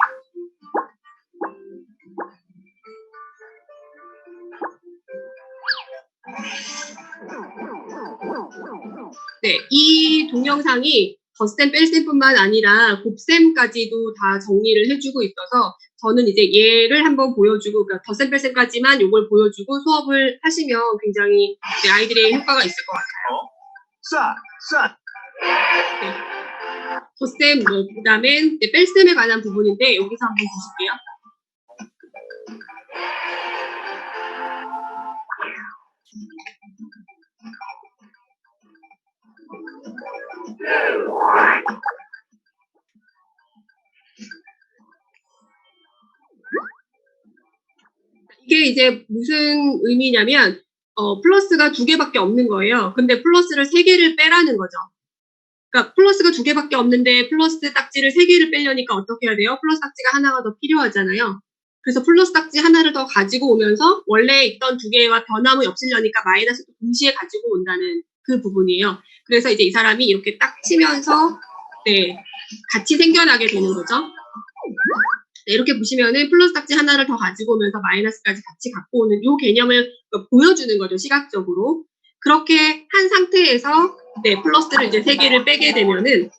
네, 이 동영상이 덧셈 뺄셈뿐만 아니라 곱셈까지도 다 정리를 해주고 있어서 저는 이제 얘를 한번 보여주고, 그러니까 덧셈 뺄셈까지만 이걸 보여주고 수업을 하시면 굉장히 네, 아이들의 효과가 있을 것 같아요. 쏴. 네. 덧셈, 그다음에 뺄셈에 관한 부분인데 여기서 한번 보실게요. 이게 이제 무슨 의미냐면 플러스가 2개밖에 없는 거예요. 근데 플러스를 3개를 빼라는 거죠. 그러니까 플러스가 2개밖에 없는데 플러스 딱지를 3개를 빼려니까 어떻게 해야 돼요? 플러스 딱지가 하나가 더 필요하잖아요. 그래서 플러스 딱지 하나를 더 가지고 오면서 원래 있던 2개와 변함이 없으려니까 마이너스도 동시에 가지고 온다는 그 부분이에요. 그래서 이제 이 사람이 이렇게 딱 치면서 네, 같이 생겨나게 되는 거죠. 네, 이렇게 보시면은 플러스 딱지 하나를 더 가지고 오면서 마이너스까지 같이 갖고 오는 이 개념을 보여주는 거죠, 시각적으로. 그렇게 한 상태에서 네, 플러스를 이제 3개를 빼게 되면은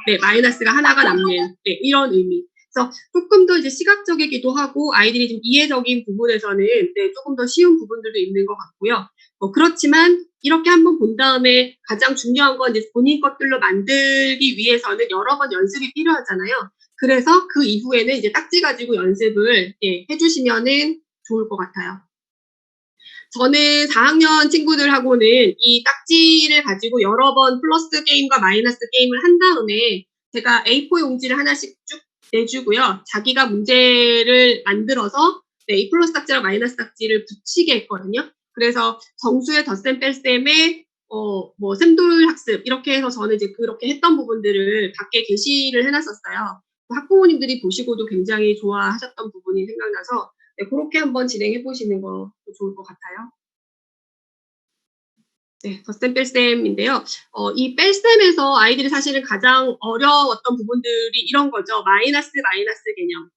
네, 마이너스가 하나가 남는 네, 이런 의미. 그래서 조금 더 이제 시각적이기도 하고 아이들이 좀 이해적인 부분에서는 네, 조금 더 쉬운 부분들도 있는 것 같고요. 그렇지만 이렇게 한번 본 다음에 가장 중요한 건 이제 본인 것들로 만들기 위해서는 여러 번 연습이 필요하잖아요. 그래서 그 이후에는 이제 딱지 가지고 연습을 예, 해주시면은 좋을 것 같아요. 저는 4학년 친구들하고는 이 딱지를 가지고 여러 번 플러스 게임과 마이너스 게임을 한 다음에 제가 A4 용지를 하나씩 쭉 내주고요. 자기가 문제를 만들어서 네, 이 플러스 딱지랑 마이너스 딱지를 붙이게 했거든요. 그래서 정수의 덧셈 뺄셈에 뭐 샘돌 학습 이렇게 해서 저는 이제 그렇게 했던 부분들을 밖에 게시를 해놨었어요. 학부모님들이 보시고도 굉장히 좋아하셨던 부분이 생각나서 네, 그렇게 한번 진행해 보시는 것도 좋을 것 같아요. 네, 덧셈 뺄셈인데요. 이 뺄셈에서 아이들이 사실은 가장 어려웠던 부분들이 이런 거죠. 마이너스 개념.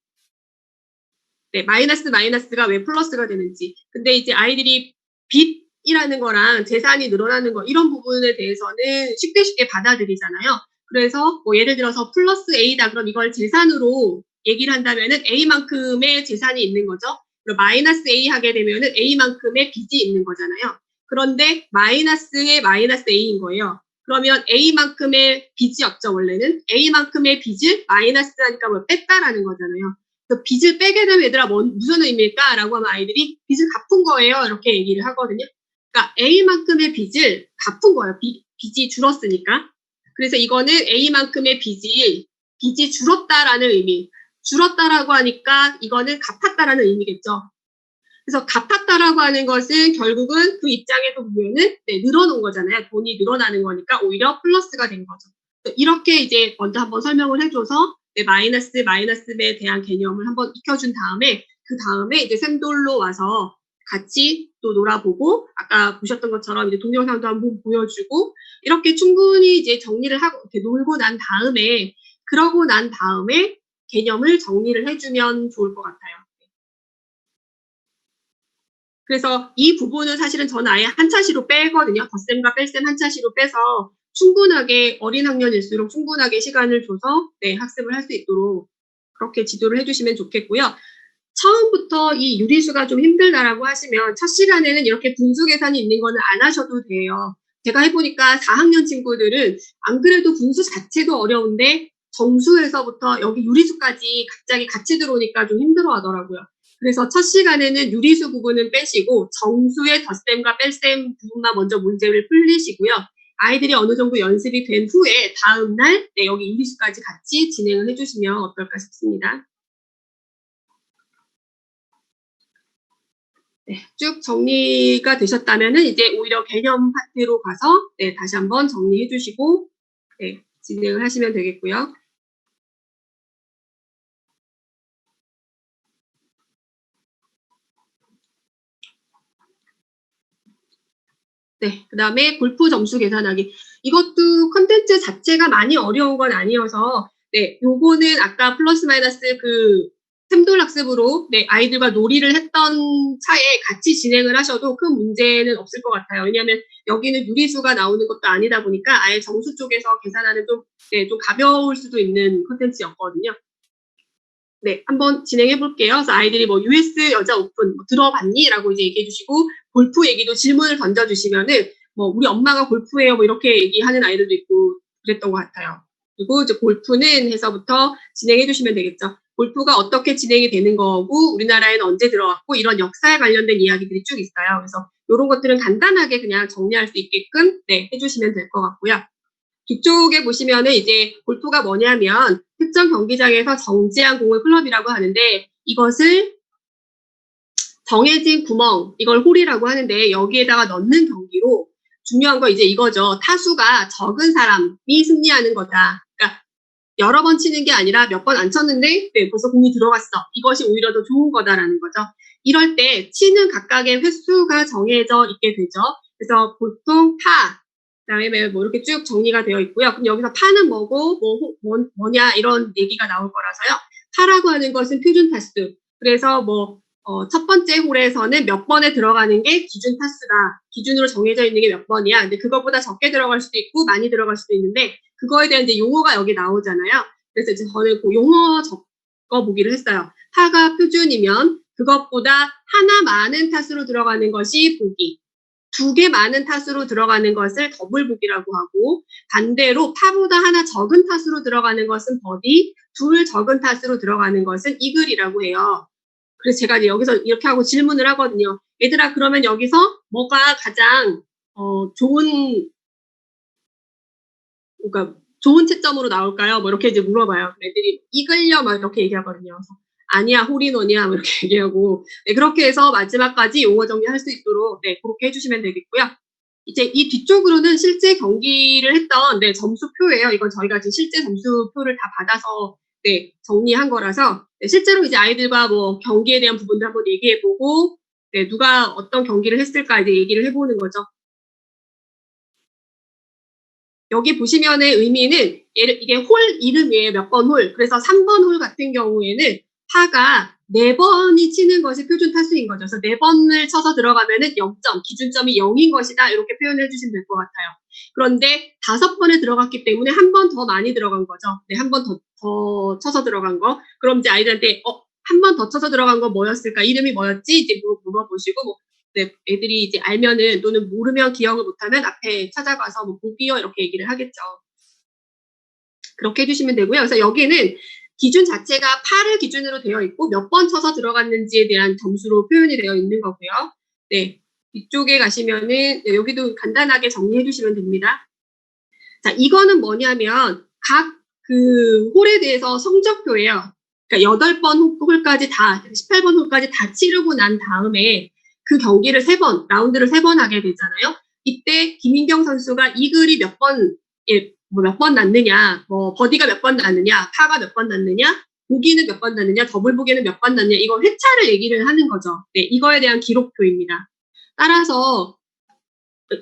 네, 마이너스가 왜 플러스가 되는지. 근데 이제 아이들이 빚이라는 거랑 재산이 늘어나는 거 이런 부분에 대해서는 쉽게 받아들이잖아요. 그래서 뭐 예를 들어서 플러스 A다 그럼 이걸 재산으로 얘기를 한다면은 A만큼의 재산이 있는 거죠. 그리고 마이너스 A 하게 되면은 A만큼의 빚이 있는 거잖아요. 그런데 마이너스의 마이너스 A인 거예요. 그러면 A만큼의 빚이 없죠, 원래는. A만큼의 빚을 마이너스 하니까 뭐 뺐다라는 거잖아요. 빚을 빼게 되면 얘들아 무슨 의미일까? 라고 하면 아이들이 빚을 갚은 거예요. 이렇게 얘기를 하거든요. 그러니까 A만큼의 빚을 갚은 거예요. 빚이 줄었으니까. 그래서 이거는 A만큼의 빚이 줄었다라는 의미. 줄었다라고 하니까 이거는 갚았다라는 의미겠죠. 그래서 갚았다라고 하는 것은 결국은 그 입장에서 보면은 네, 늘어놓은 거잖아요. 돈이 늘어나는 거니까 오히려 플러스가 된 거죠. 이렇게 이제 먼저 한번 설명을 해줘서 네, 마이너스에 대한 개념을 한번 익혀준 다음에 그 다음에 이제 샘돌로 와서 같이 또 놀아보고 아까 보셨던 것처럼 이제 동영상도 한번 보여주고 이렇게 충분히 이제 정리를 하고 이렇게 놀고 난 다음에 그러고 난 다음에 개념을 정리를 해주면 좋을 것 같아요. 그래서 이 부분은 사실은 저는 아예 한 차시로 빼거든요. 덧셈과 뺄셈 한 차시로 빼서 충분하게 어린 학년일수록 충분하게 시간을 줘서 네, 학습을 할 수 있도록 그렇게 지도를 해주시면 좋겠고요. 처음부터 이 유리수가 좀 힘들다라고 하시면 첫 시간에는 이렇게 분수 계산이 있는 거는 안 하셔도 돼요. 제가 해보니까 4학년 친구들은 안 그래도 분수 자체도 어려운데 정수에서부터 여기 유리수까지 갑자기 같이 들어오니까 좀 힘들어 하더라고요. 그래서 첫 시간에는 유리수 부분은 빼시고 정수의 덧셈과 뺄셈 부분만 먼저 문제를 풀리시고요. 아이들이 어느 정도 연습이 된 후에 다음날 네, 여기 유리수까지 같이 진행을 해주시면 어떨까 싶습니다. 네, 쭉 정리가 되셨다면은 이제 오히려 개념 파트로 가서 네, 다시 한번 정리해 주시고 네, 진행을 하시면 되겠고요. 네, 그 다음에 골프 점수 계산하기. 이것도 컨텐츠 자체가 많이 어려운 건 아니어서, 네, 요거는 아까 플러스 마이너스 그 샘돌 학습으로 네, 아이들과 놀이를 했던 차에 같이 진행을 하셔도 큰 문제는 없을 것 같아요. 왜냐하면 여기는 유리수가 나오는 것도 아니다 보니까 아예 점수 쪽에서 계산하는 좀, 네, 좀 가벼울 수도 있는 컨텐츠였거든요. 네, 한번 진행해 볼게요. 그래서 아이들이 뭐 US 여자 오픈 뭐 들어봤니? 라고 이제 얘기해 주시고 골프 얘기도 질문을 던져 주시면은 뭐 우리 엄마가 골프해요 뭐 이렇게 얘기하는 아이들도 있고 그랬던 것 같아요. 그리고 이제 골프는 해서부터 진행해 주시면 되겠죠. 골프가 어떻게 진행이 되는 거고 우리나라에는 언제 들어왔고 이런 역사에 관련된 이야기들이 쭉 있어요. 그래서 이런 것들은 간단하게 그냥 정리할 수 있게끔 네, 해주시면 될 것 같고요. 뒤쪽에 보시면은 이제 골프가 뭐냐면 특정 경기장에서 정지한 공을 클럽이라고 하는데 이것을 정해진 구멍, 이걸 홀이라고 하는데 여기에다가 넣는 경기로 중요한 거 이제 이거죠. 타수가 적은 사람이 승리하는 거다. 그러니까 여러 번 치는 게 아니라 몇 번 안 쳤는데 네, 벌써 공이 들어갔어. 이것이 오히려 더 좋은 거다라는 거죠. 이럴 때 치는 각각의 횟수가 정해져 있게 되죠. 그래서 보통 파, 그다음에 뭐 이렇게 쭉 정리가 되어 있고요. 그럼 여기서 파는 뭐고 뭐냐 이런 얘기가 나올 거라서요. 파라고 하는 것은 표준 타수. 그래서 뭐 첫 번째 홀에서는 몇 번에 들어가는 게 기준 타수다. 기준으로 정해져 있는 게 몇 번이야. 근데 그것보다 적게 들어갈 수도 있고 많이 들어갈 수도 있는데 그거에 대한 이제 용어가 여기 나오잖아요. 그래서 이제 저는 그 용어 적어 보기를 했어요. 파가 표준이면 그것보다 하나 많은 타수로 들어가는 것이 보기. 2개 많은 타수로 들어가는 것을 더블 보기라고 하고 반대로 파보다 하나 적은 타수로 들어가는 것은 버디, 2 적은 타수로 들어가는 것은 이글이라고 해요. 그래서 제가 이제 여기서 이렇게 하고 질문을 하거든요. 얘들아 그러면 여기서 뭐가 가장 좋은 그러니까 좋은 채점으로 나올까요? 뭐 이렇게 이제 물어봐요. 애들이 이글려 막 이렇게 얘기하거든요. 그래서 아니야 홀인원이야 뭐 이렇게 얘기하고 네, 그렇게 해서 마지막까지 용어 정리할 수 있도록 네, 그렇게 해주시면 되겠고요. 이제 이 뒤쪽으로는 실제 경기를 했던 네, 점수표예요. 이건 저희가 지금 실제 점수표를 다 받아서 네, 정리한 거라서 네, 실제로 이제 아이들과 뭐 경기에 대한 부분도 한번 얘기해보고 네, 누가 어떤 경기를 했을까 이제 얘기를 해보는 거죠. 여기 보시면의 의미는 이게 홀 이름이에요. 몇 번 홀. 그래서 3번 홀 같은 경우에는 파가 4번이 치는 것이 표준 타수인 거죠. 그래서 4번을 쳐서 들어가면은 0점, 기준점이 0인 것이다. 이렇게 표현해 주시면 될 것 같아요. 그런데 5번에 들어갔기 때문에 한 번 더 많이 들어간 거죠. 네, 한 번 더 쳐서 들어간 거. 그럼 이제 아이들한테 한 번 더 쳐서 들어간 거 뭐였을까? 이름이 뭐였지? 이제 물어보시고 뭐 네, 애들이 이제 알면은 또는 모르면 기억을 못하면 앞에 찾아가서 뭐 보기요 이렇게 얘기를 하겠죠. 그렇게 해주시면 되고요. 그래서 여기는 기준 자체가 8을 기준으로 되어 있고 몇 번 쳐서 들어갔는지에 대한 점수로 표현이 되어 있는 거고요. 네, 이쪽에 가시면은 네, 여기도 간단하게 정리해 주시면 됩니다. 자, 이거는 뭐냐면 각 그 홀에 대해서 성적표예요. 그러니까 8번 홀까지 다 18번 홀까지 다 치르고 난 다음에 그 경기를 3번, 라운드를 3번 하게 되잖아요. 이때 김인경 선수가 이글이 몇 번, 뭐 몇 번 났느냐, 뭐 버디가 몇 번 났느냐, 파가 몇 번 났느냐, 보기는 몇 번 났느냐, 더블 보기는 몇 번 났느냐, 이거 회차를 얘기를 하는 거죠. 네, 이거에 대한 기록표입니다. 따라서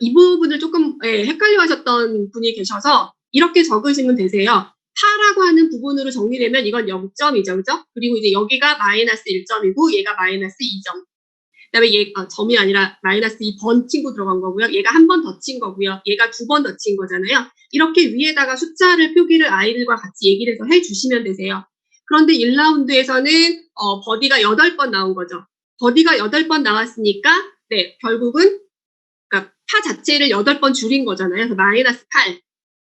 이 부분을 조금 헷갈려 하셨던 분이 계셔서 이렇게 적으시면 되세요. 파라고 하는 부분으로 정리되면 이건 0점이죠. 그죠? 그리고 이제 여기가 마이너스 1점이고 얘가 마이너스 2점. 그다음에 얘 점이 아니라 마이너스 2번 친구 들어간 거고요. 얘가 한 번 더 친 거고요. 얘가 2번 더 친 거잖아요. 이렇게 위에다가 숫자를 표기를 아이들과 같이 얘기를 해서 해주시면 되세요. 그런데 1라운드에서는 버디가 8번 나온 거죠. 버디가 8번 나왔으니까 네, 결국은 그러니까 파 자체를 8번 줄인 거잖아요. 그래서 마이너스 8.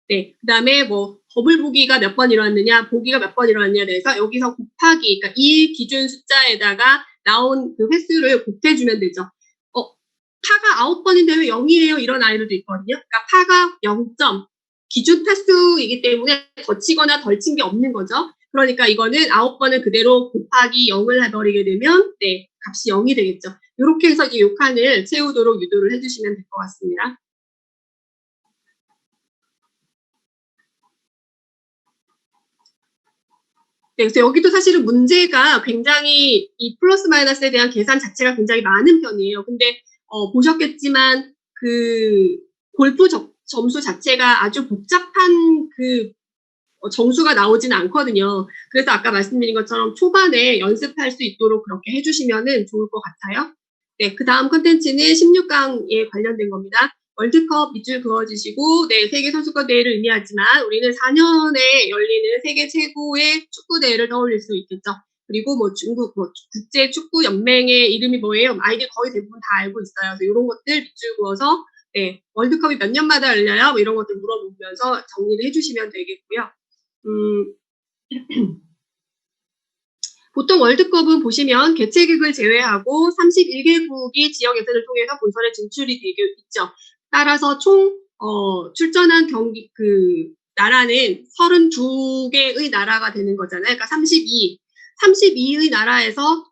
네, 그 다음에 뭐 더블 보기가 몇 번 일어났느냐, 보기가 몇 번 일어났느냐에 대해서 여기서 곱하기, 그러니까 이 기준 숫자에다가 나온 그 횟수를 곱해주면 되죠. 파가 9번인데 왜 0이에요? 이런 아이들도 있거든요. 그러니까 파가 0점, 기준 타수이기 때문에 더 치거나 덜 친 게 없는 거죠. 그러니까 이거는 9번을 그대로 곱하기 0을 해버리게 되면 네, 값이 0이 되겠죠. 이렇게 해서 이 칸을 채우도록 유도를 해주시면 될 것 같습니다. 네, 그래서 여기도 사실은 문제가 굉장히 이 플러스 마이너스에 대한 계산 자체가 굉장히 많은 편이에요. 근데 보셨겠지만 그 골프 점수 자체가 아주 복잡한 점수가 나오지는 않거든요. 그래서 아까 말씀드린 것처럼 초반에 연습할 수 있도록 그렇게 해주시면은 좋을 것 같아요. 네, 그 다음 컨텐츠는 16강에 관련된 겁니다. 월드컵 밑줄 그어주시고, 네, 세계 선수권 대회를 의미하지만 우리는 4년에 열리는 세계 최고의 축구 대회를 떠올릴 수 있겠죠. 그리고 뭐 중국 국제 축구 연맹의 이름이 뭐예요? 아이들 거의 대부분 다 알고 있어요. 그래서 이런 것들 밑줄 그어서 네, 월드컵이 몇 년마다 열려요? 뭐 이런 것들 물어보면서 정리를 해주시면 되겠고요. 보통 월드컵은 보시면 개최국을 제외하고 31개국이 지역 예선을 통해서 본선에 진출이 되고 있죠. 따라서 총 출전한 경기 나라는 32개의 나라가 되는 거잖아요. 그러니까 32의 나라에서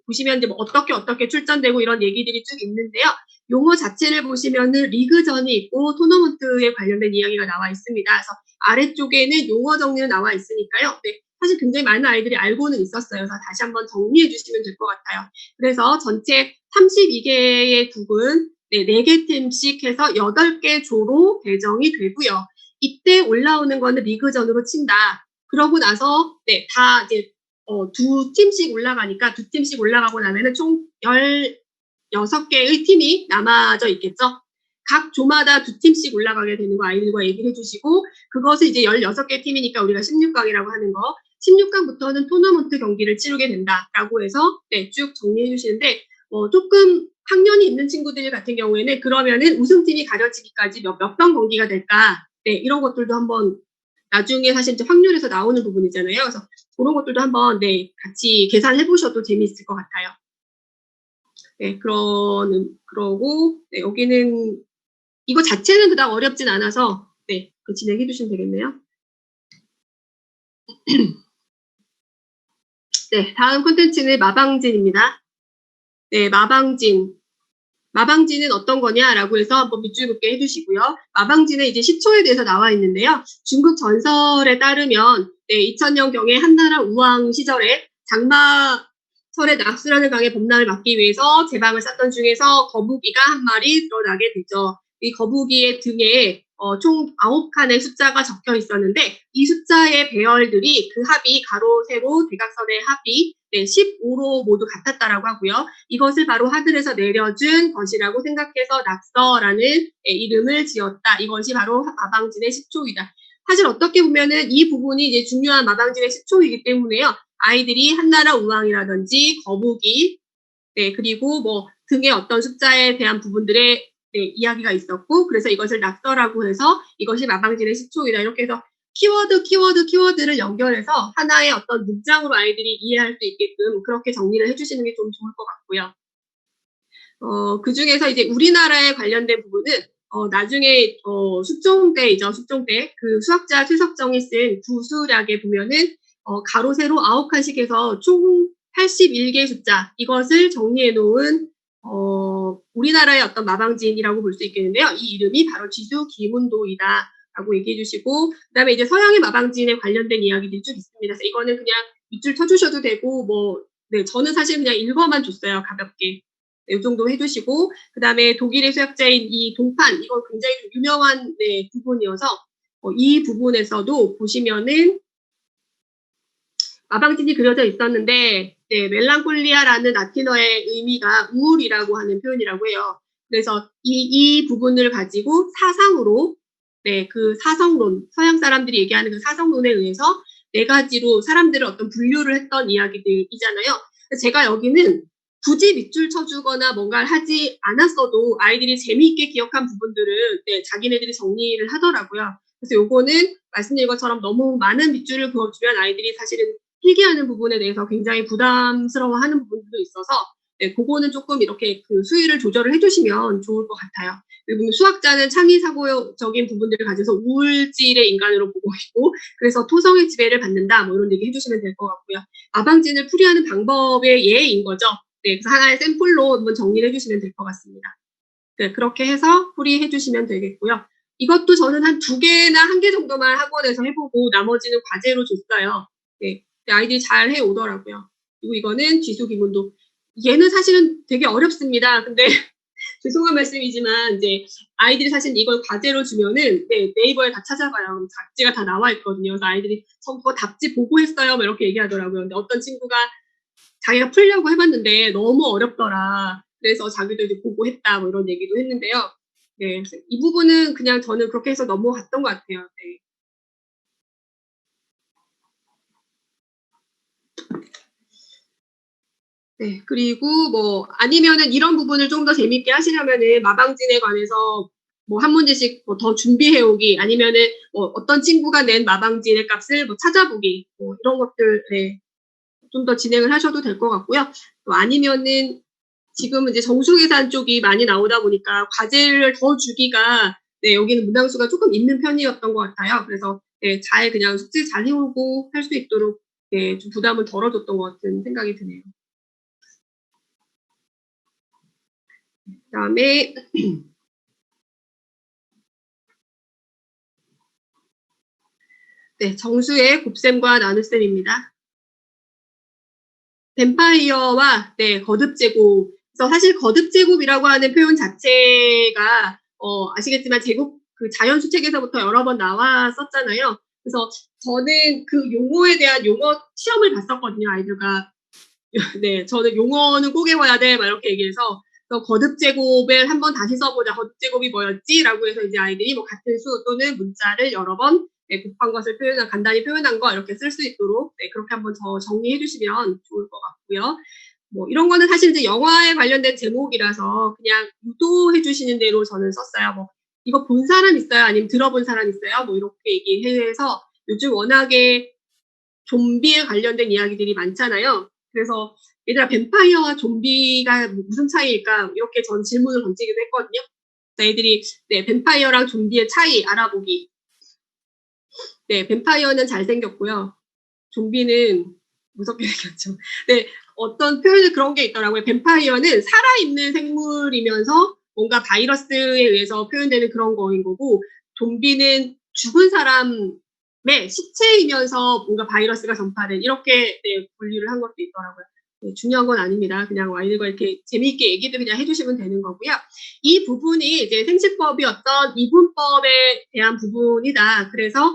보시면 이제 뭐 어떻게 출전되고 이런 얘기들이 쭉 있는데요. 용어 자체를 보시면은 리그전이 있고 토너먼트에 관련된 이야기가 나와 있습니다. 그래서 아래쪽에는 용어 정리는 나와 있으니까요. 네, 사실 굉장히 많은 아이들이 알고는 있었어요. 그래서 다시 한번 정리해 주시면 될 것 같아요. 그래서 전체 32개의 국은 네, 4개 팀씩 해서 8개 조로 배정이 되고요. 이때 올라오는 거는 리그전으로 친다. 그러고 나서 네, 다 이제 두 팀씩 올라가니까 두 팀씩 올라가고 나면은 총 16개의 팀이 남아져 있겠죠. 각 조마다 두 팀씩 올라가게 되는 거 아이들과 얘기를 해주시고 그것을 이제 16개 팀이니까 우리가 16강이라고 하는 거 16강부터는 토너먼트 경기를 치르게 된다라고 해서 네, 쭉 정리해 주시는데 조금 학년이 있는 친구들 같은 경우에는 그러면은 우승팀이 가려지기까지 몇 번 경기가 될까 네, 이런 것들도 한번 나중에 사실 이제 확률에서 나오는 부분이잖아요. 그래서 그런 것들도 한번 네, 같이 계산해 보셔도 재미있을 것 같아요. 네, 그러고 네, 여기는 이거 자체는 그닥 어렵진 않아서 네, 진행해 주시면 되겠네요. 네, 다음 콘텐츠는 마방진입니다. 네, 마방진은 어떤 거냐라고 해서 한번 밑줄 긋게 해주시고요. 마방진은 이제 시초에 대해서 나와 있는데요. 중국 전설에 따르면 네, 2000년경에 한나라 우왕 시절에 장마철에 낙수라는 강의 범람을 막기 위해서 제방을 쌌던 중에서 거북이가 한 마리 드러나게 되죠. 이 거북이의 등에 총 9칸의 숫자가 적혀 있었는데 이 숫자의 배열들이 그 합이 가로, 세로, 대각선의 합이 네, 15로 모두 같았다라고 하고요. 이것을 바로 하늘에서 내려준 것이라고 생각해서 낙서라는 이름을 지었다. 이것이 바로 마방진의 시초이다. 사실 어떻게 보면은 이 부분이 이제 중요한 마방진의 시초이기 때문에요. 아이들이 한나라 우왕이라든지 거북이, 네, 그리고 뭐 등의 어떤 숫자에 대한 부분들의 네, 이야기가 있었고, 그래서 이것을 낙서라고 해서 이것이 마방진의 시초이다. 이렇게 해서 키워드를 연결해서 하나의 어떤 문장으로 아이들이 이해할 수 있게끔 그렇게 정리를 해주시는 게 좀 좋을 것 같고요. 그 중에서 이제 우리나라에 관련된 부분은 나중에 숙종 때이죠. 숙종 때 그 수학자 최석정이 쓴 구수략에 보면은 가로 세로 9칸씩 해서 총 81개 숫자 이것을 정리해 놓은 우리나라의 어떤 마방진이라고 볼 수 있겠는데요. 이 이름이 바로 지수기문도이다. 라고 얘기해 주시고 그다음에 이제 서양의 마방진에 관련된 이야기들이 쭉 있습니다. 그래서 이거는 그냥 밑줄 쳐주셔도 되고 네, 저는 사실 그냥 읽어만 줬어요. 가볍게. 네, 이 정도 해주시고 그다음에 독일의 수학자인 이 동판 이건 굉장히 유명한 네, 부분이어서 이 부분에서도 보시면은 마방진이 그려져 있었는데 네, 멜랑콜리아라는 라틴어의 의미가 우울이라고 하는 표현이라고 해요. 그래서 이 부분을 가지고 사상으로 네, 그 사성론, 서양 사람들이 얘기하는 그 사성론에 의해서 4가지로 사람들을 어떤 분류를 했던 이야기들이잖아요. 제가 여기는 굳이 밑줄 쳐주거나 뭔가를 하지 않았어도 아이들이 재미있게 기억한 부분들은 네, 자기네들이 정리를 하더라고요. 그래서 요거는 말씀드린 것처럼 너무 많은 밑줄을 그어주면 아이들이 사실은 필기하는 부분에 대해서 굉장히 부담스러워하는 부분들도 있어서 네, 그거는 조금 이렇게 그 수위를 조절을 해주시면 좋을 것 같아요. 그리고 수학자는 창의사고적인 부분들을 가져서 우울질의 인간으로 보고 있고 그래서 토성의 지배를 받는다 뭐 이런 얘기 해주시면 될 것 같고요. 마방진을 풀이하는 방법의 예인 거죠. 네, 그래서 하나의 샘플로 한번 정리를 해주시면 될 것 같습니다. 네, 그렇게 해서 풀이해 주시면 되겠고요. 이것도 저는 한 2개나 1개 정도만 학원에서 해보고 나머지는 과제로 줬어요. 네, 아이들이 잘 해오더라고요. 그리고 이거는 지수기문도 얘는 사실은 되게 어렵습니다. 근데 죄송한 말씀이지만 이제 아이들이 사실 이걸 과제로 주면은 네이버에 다 찾아봐요. 답지가 다 나와 있거든요. 그래서 아이들이 그거 답지 보고 했어요. 막 이렇게 얘기하더라고요. 근데 어떤 친구가 자기가 풀려고 해봤는데 너무 어렵더라. 그래서 자기도 이제 보고 했다. 뭐 이런 얘기도 했는데요. 네, 이 부분은 그냥 저는 그렇게 해서 넘어갔던 것 같아요. 네. 네, 그리고 뭐 아니면은 이런 부분을 좀 더 재밌게 하시려면은 마방진에 관해서 뭐 한 문제씩 뭐 더 준비해 오기 아니면은 뭐 어떤 친구가 낸 마방진의 값을 뭐 찾아보기 뭐 이런 것들 네, 좀 더 진행을 하셔도 될 것 같고요. 또 아니면은 지금 이제 정수계산 쪽이 많이 나오다 보니까 과제를 더 주기가 네, 여기는 문항수가 조금 있는 편이었던 것 같아요. 그래서 네, 잘 그냥 숙제 잘 해오고 할 수 있도록 네, 좀 부담을 덜어줬던 것 같은 생각이 드네요. 그다음에 네, 정수의 곱셈과 나눗셈입니다. 뱀파이어와 네, 거듭제곱. 그래서 사실 거듭제곱이라고 하는 표현 자체가 아시겠지만 제곱 그 자연수 책에서부터 여러 번 나왔었잖아요. 그래서 저는 그 용어에 대한 용어 시험을 봤었거든요, 아이들과. 네, 저는 용어는 꼭 외워야 돼, 막 이렇게 얘기해서 거듭제곱을 한번 다시 써보자. 거듭제곱이 뭐였지? 라고 해서 이제 아이들이 뭐 같은 수 또는 문자를 여러 번 네, 곱한 것을 간단히 표현한 거 이렇게 쓸 수 있도록 네, 그렇게 한번 더 정리해 주시면 좋을 것 같고요. 뭐 이런 거는 사실 이제 영화에 관련된 제목이라서 그냥 유도해 주시는 대로 저는 썼어요. 뭐 이거 본 사람 있어요? 아니면 들어본 사람 있어요? 뭐 이렇게 얘기해서 요즘 워낙에 좀비에 관련된 이야기들이 많잖아요. 그래서 얘들아 뱀파이어와 좀비가 무슨 차이일까? 이렇게 전 질문을 던지기도 했거든요. 애들이 네, 뱀파이어랑 좀비의 차이 알아보기. 네, 뱀파이어는 잘생겼고요. 좀비는 무섭게 생겼죠. 네, 어떤 표현을 그런 게 있더라고요. 뱀파이어는 살아있는 생물이면서 뭔가 바이러스에 의해서 표현되는 그런 거인 거고, 좀비는 죽은 사람의 시체이면서 뭔가 바이러스가 전파된 이렇게 네, 분류를 한 것도 있더라고요. 네, 중요한 건 아닙니다. 그냥 아이들과 이렇게 재미있게 얘기도 그냥 해주시면 되는 거고요. 이 부분이 이제 생식법이 어떤 이분법에 대한 부분이다. 그래서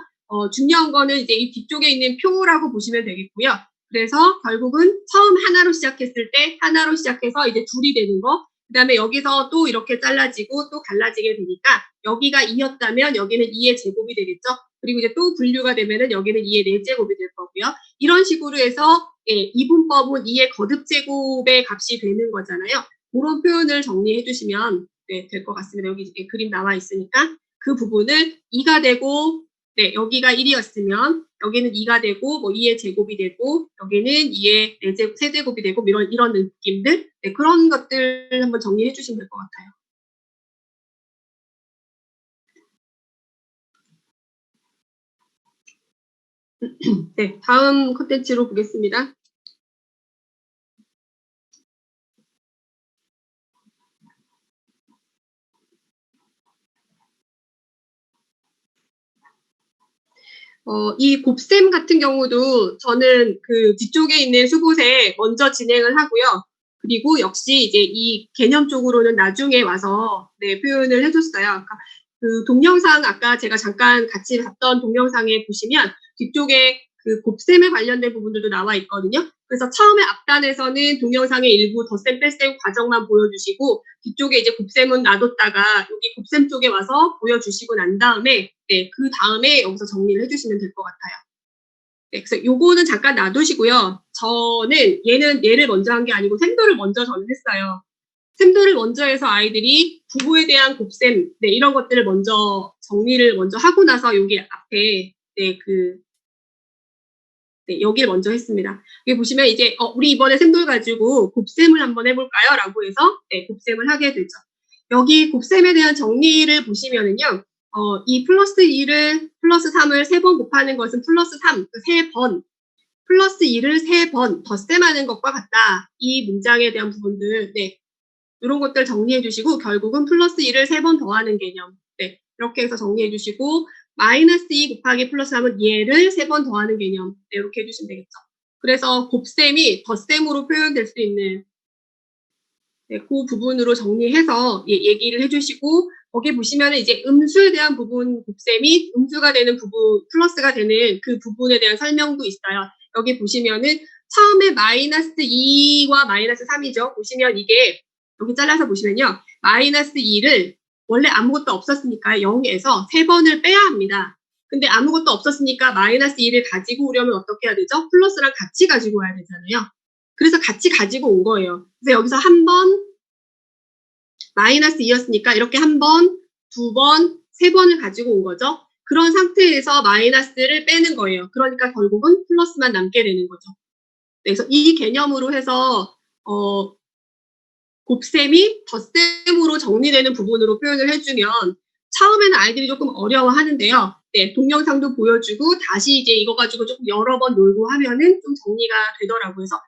중요한 거는 이제 이 뒤쪽에 있는 표라고 보시면 되겠고요. 그래서 결국은 처음 하나로 시작했을 때 하나로 시작해서 이제 둘이 되는 거. 그 다음에 여기서 또 이렇게 잘라지고 또 갈라지게 되니까 여기가 2였다면 여기는 2의 제곱이 되겠죠. 그리고 이제 또 분류가 되면은 여기는 2의 4제곱이 될 거고요. 이런 식으로 해서 예, 이분법은 2의 거듭제곱의 값이 되는 거잖아요. 그런 표현을 정리해 주시면 네, 될 것 같습니다. 여기 그림 나와 있으니까 그 부분을 2가 되고 네, 여기가 1이었으면 여기는 2가 되고 뭐 2의 제곱이 되고 여기는 2의 4제곱, 세제곱이 되고 이런 느낌들 네, 그런 것들 한번 정리해 주시면 될 것 같아요. 네, 다음 콘텐츠로 보겠습니다. 이 곱셈 같은 경우도 저는 그 뒤쪽에 있는 수봇에 먼저 진행을 하고요. 그리고 역시 이제 이 개념 쪽으로는 나중에 와서 네, 표현을 해줬어요. 그러니까 그 동영상 아까 제가 잠깐 같이 봤던 동영상에 보시면 뒤쪽에 그 곱셈에 관련된 부분들도 나와 있거든요. 그래서 처음에 앞단에서는 동영상의 일부 덧셈 뺄셈 과정만 보여주시고 뒤쪽에 이제 곱셈은 놔뒀다가 여기 곱셈 쪽에 와서 보여주시고 난 다음에 네, 그 다음에 여기서 정리를 해주시면 될 것 같아요. 네, 그래서 요거는 잠깐 놔두시고요. 저는 얘를 먼저 한 게 아니고 샘도를 먼저 저는 했어요. 샘도를 먼저 해서 아이들이 부부에 대한 곱셈 네, 이런 것들을 먼저 정리를 먼저 하고 나서 여기 앞에 네, 네, 여기를 먼저 했습니다. 여기 보시면 이제 우리 이번에 샘돌 가지고 곱셈을 한번 해볼까요? 라고 해서 네, 곱셈을 하게 되죠. 여기 곱셈에 대한 정리를 보시면은요. 이 플러스 2를 플러스 3을 3번 곱하는 것은 플러스 3, 3번 플러스 2를 3번 덧셈하는 것과 같다. 이 문장에 대한 부분들 네, 이런 것들 정리해 주시고 결국은 플러스 2를 3번 더하는 개념 네, 이렇게 해서 정리해 주시고 마이너스 2 곱하기 플러스 하면 얘를 3번 더하는 개념 네, 이렇게 해주시면 되겠죠. 그래서 곱셈이 덧셈으로 표현될 수 있는 네, 그 부분으로 정리해서 얘기를 해주시고, 거기 보시면은 이제 음수에 대한 부분 곱셈이 음수가 되는 부분, 플러스가 되는 그 부분에 대한 설명도 있어요. 여기 보시면은 처음에 마이너스 2와 마이너스 3이죠. 보시면 이게 여기 잘라서 보시면요. 마이너스 2를 원래 아무것도 없었으니까 0에서 3번을 빼야 합니다. 근데 아무것도 없었으니까 마이너스 2를 가지고 오려면 어떻게 해야 되죠? 플러스랑 같이 가지고 와야 되잖아요. 그래서 같이 가지고 온 거예요. 그래서 여기서 한 번, 마이너스 2였으니까 이렇게 한 번, 두 번, 세 번을 가지고 온 거죠. 그런 상태에서 마이너스를 빼는 거예요. 그러니까 결국은 플러스만 남게 되는 거죠. 그래서 이 개념으로 해서 곱셈이 덧셈으로 정리되는 부분으로 표현을 해주면 처음에는 아이들이 조금 어려워하는데요. 네, 동영상도 보여주고 다시 이제 이거 가지고 조금 여러 번 놀고 하면은 좀 정리가 되더라고요. 그래서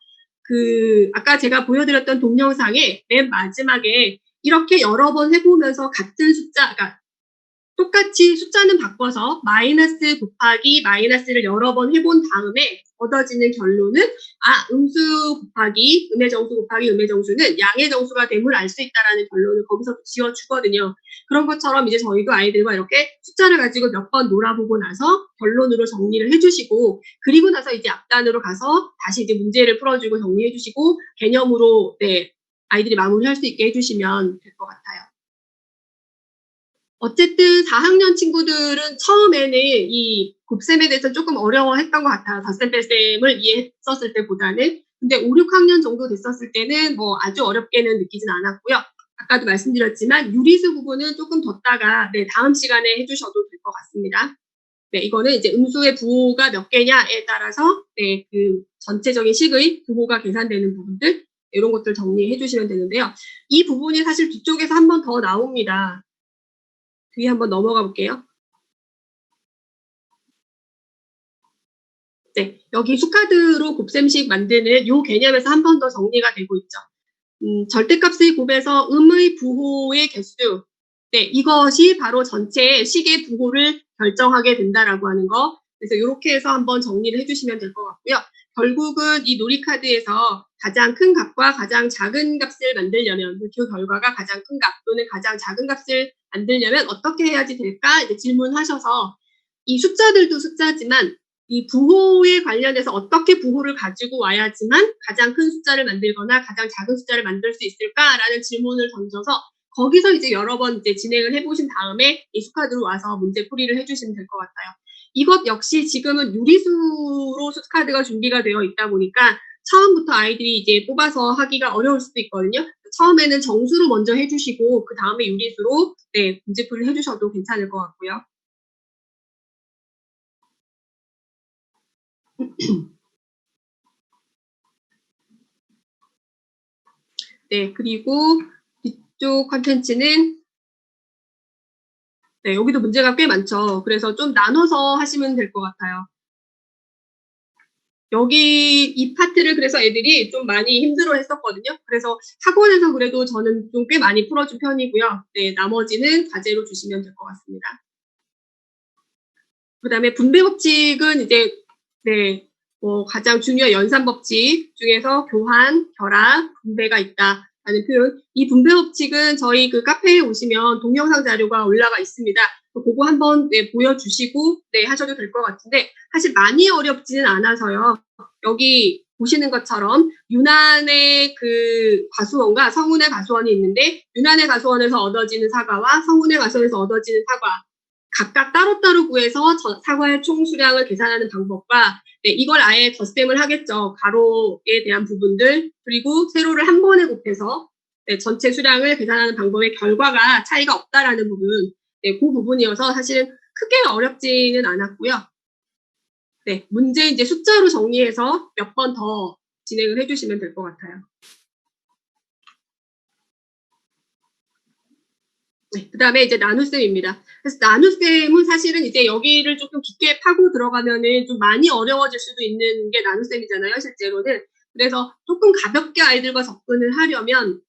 아까 제가 보여드렸던 동영상에 맨 마지막에 이렇게 여러 번 해보면서 같은 숫자, 그러니까 똑같이 숫자는 바꿔서 마이너스 곱하기 마이너스를 여러 번 해본 다음에 얻어지는 결론은 음수 곱하기 음의 정수 곱하기 음의 정수는 양의 정수가 됨을 알 수 있다라는 결론을 거기서 지어주거든요. 그런 것처럼 이제 저희도 아이들과 이렇게 숫자를 가지고 몇 번 놀아보고 나서 결론으로 정리를 해주시고, 그리고 나서 이제 앞단으로 가서 다시 이제 문제를 풀어주고 정리해주시고 개념으로 아이들이 마무리할 수 있게 해주시면 될 것 같아요. 어쨌든 4학년 친구들은 처음에는 이 곱셈에 대해서 조금 어려워했던 것 같아요. 덧셈 뺄셈을 이해했었을 때보다는. 근데 5, 6학년 정도 됐었을 때는 뭐 아주 어렵게는 느끼진 않았고요. 아까도 말씀드렸지만 유리수 부분은 조금 뒀다가 다음 시간에 해주셔도 될 것 같습니다. 네, 이거는 이제 음수의 부호가 몇 개냐에 따라서 그 전체적인 식의 부호가 계산되는 부분들, 이런 것들 정리해 주시면 되는데요. 이 부분이 사실 뒤쪽에서 한 번 더 나옵니다. 뒤에 한번 넘어가 볼게요. 네, 여기 수카드로 곱셈식 만드는 이 개념에서 한 번 더 정리가 되고 있죠. 절대값의 곱에서 음의 부호의 개수, 이것이 바로 전체 식의 부호를 결정하게 된다라고 하는 거. 그래서 이렇게 해서 한번 정리를 해주시면 될 것 같고요. 결국은 이 놀이카드에서 가장 큰 값과 가장 작은 값을 만들려면, 그 결과가 가장 큰 값 또는 가장 작은 값을 만들려면 어떻게 해야지 될까? 이제 질문하셔서, 이 숫자들도 숫자지만 이 부호에 관련해서 어떻게 부호를 가지고 와야지만 가장 큰 숫자를 만들거나 가장 작은 숫자를 만들 수 있을까라는 질문을 던져서 거기서 이제 여러 번 이제 진행을 해보신 다음에 이 수카드로 와서 문제 풀이를 해주시면 될 것 같아요. 이것 역시 지금은 유리수로 수카드가 준비가 되어 있다 보니까 처음부터 아이들이 이제 뽑아서 하기가 어려울 수도 있거든요. 처음에는 정수로 먼저 해주시고 그 다음에 유리수로 문제 풀이를 해주셔도 괜찮을 것 같고요. 네, 그리고 이쪽 컨텐츠는 여기도 문제가 꽤 많죠. 그래서 좀 나눠서 하시면 될 것 같아요. 여기 이 파트를 그래서 애들이 좀 많이 힘들어 했었거든요. 그래서 학원에서 그래도 저는 좀 꽤 많이 풀어준 편이고요. 나머지는 과제로 주시면 될 것 같습니다. 그 다음에 분배 법칙은 이제 가장 중요한 연산 법칙 중에서 교환, 결합, 분배가 있다라는 표현. 이 분배 법칙은 저희 그 카페에 오시면 동영상 자료가 올라가 있습니다. 그거 한번 보여주시고 하셔도 될 것 같은데 사실 많이 어렵지는 않아서요. 여기 보시는 것처럼 유난의 그 가수원과 성운의 가수원이 있는데 유난의 가수원에서 얻어지는 사과와 성운의 가수원에서 얻어지는 사과 각각 따로따로 구해서 사과의 총 수량을 계산하는 방법과 이걸 아예 덧셈을 하겠죠. 가로에 대한 부분들 그리고 세로를 한 번에 곱해서 전체 수량을 계산하는 방법의 결과가 차이가 없다라는 부분 그 부분이어서 사실은 크게 어렵지는 않았고요. 문제 이제 숫자로 정리해서 몇 번 더 진행을 해주시면 될 것 같아요. 그 다음에 이제 나눗셈입니다. 그래서 나눗셈은 사실은 이제 여기를 조금 깊게 파고 들어가면은 좀 많이 어려워질 수도 있는 게 나눗셈이잖아요, 실제로는. 그래서 조금 가볍게 아이들과 접근을 하려면,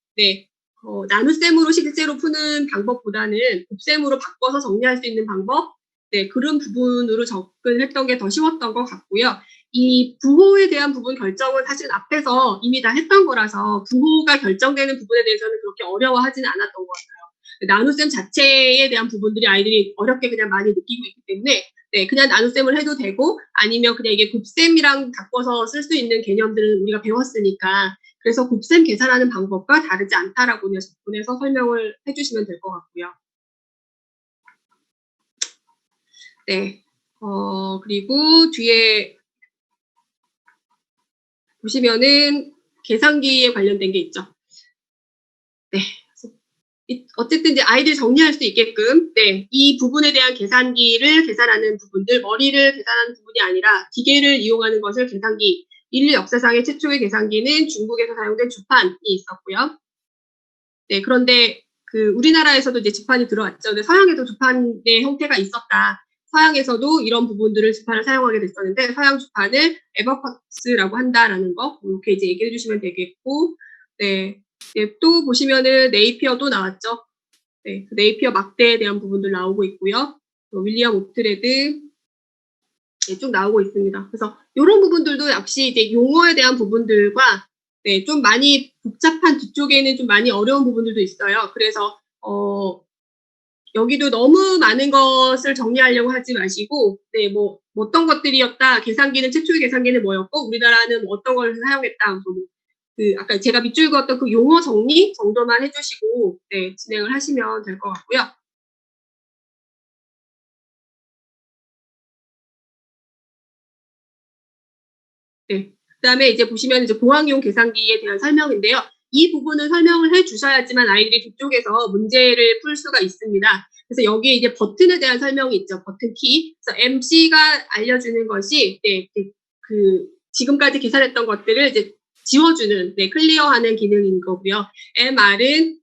나눗셈으로 실제로 푸는 방법보다는 곱셈으로 바꿔서 정리할 수 있는 방법, 그런 부분으로 접근했던 게 더 쉬웠던 것 같고요. 이 부호에 대한 부분 결정은 사실 앞에서 이미 다 했던 거라서 부호가 결정되는 부분에 대해서는 그렇게 어려워하지는 않았던 것 같아요. 나눗셈 자체에 대한 부분들이 아이들이 어렵게 그냥 많이 느끼고 있기 때문에 네, 그냥 나눗셈을 해도 되고 아니면 그냥 이게 곱셈이랑 바꿔서 쓸 수 있는 개념들을 우리가 배웠으니까 그래서 곱셈 계산하는 방법과 다르지 않다라고 보내서 설명을 해주시면 될 것 같고요. 네, 그리고 뒤에 보시면은 계산기에 관련된 게 있죠. 네. 어쨌든 이제 아이들이 정리할 수 있게끔 네, 이 부분에 대한 계산기를 계산하는 부분들, 머리를 계산하는 부분이 아니라 기계를 이용하는 것을 계산기. 인류 역사상의 최초의 계산기는 중국에서 사용된 주판이 있었고요. 네, 그런데 그 우리나라에서도 이제 주판이 들어왔죠. 근데 서양에도 주판의 형태가 있었다. 서양에서도 이런 부분들을 주판을 사용하게 됐었는데 서양 주판을 에버커스라고 한다라는 거 이렇게 이제 얘기해 주시면 되겠고, 네, 네, 또 보시면은 네이피어도 나왔죠. 네, 그 네이피어 막대에 대한 부분들 나오고 있고요. 또 윌리엄 오트레드 네, 쭉 나오고 있습니다. 그래서 이런 부분들도 역시 이제 용어에 대한 부분들과 네, 좀 많이 복잡한 뒤쪽에는 좀 많이 어려운 부분들도 있어요. 그래서 여기도 너무 많은 것을 정리하려고 하지 마시고, 네, 뭐 어떤 것들이었다. 계산기는 최초의 계산기는 뭐였고, 우리나라는 뭐 어떤 걸 사용했다. 그 아까 제가 밑줄 그었던 그 용어 정리 정도만 해주시고, 네, 진행을 하시면 될 것 같고요. 네. 그다음에 이제 보시면 이제 공학용 계산기에 대한 설명인데요. 이 부분은 설명을 해주셔야지만 아이들이 뒤쪽에서 문제를 풀 수가 있습니다. 그래서 여기에 이제 버튼에 대한 설명이 있죠. 버튼 키. 그래서 MC가 알려주는 것이 네, 그 지금까지 계산했던 것들을 이제 지워주는, 네, 클리어하는 기능인 거고요. MR은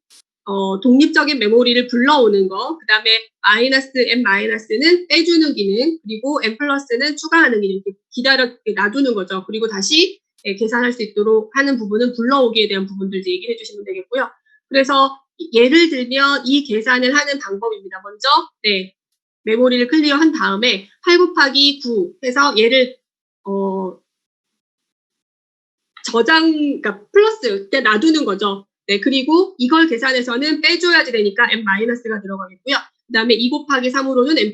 독립적인 메모리를 불러오는 거, 그 다음에 M-는 빼주는 기능, 그리고 M+는 추가하는 기능, 기다려 놔두는 거죠. 그리고 다시 계산할 수 있도록 하는 부분은 불러오기에 대한 부분들 이제 얘기해 주시면 되겠고요. 그래서 예를 들면 이 계산을 하는 방법입니다. 먼저 네, 메모리를 클리어한 다음에 8 곱하기 9 해서 얘를 그러니까 플러스 때 놔두는 거죠. 네, 그리고 이걸 계산해서는 빼줘야지 되니까 M-가 들어가겠고요. 그 다음에 2 곱하기 3으로는 M+.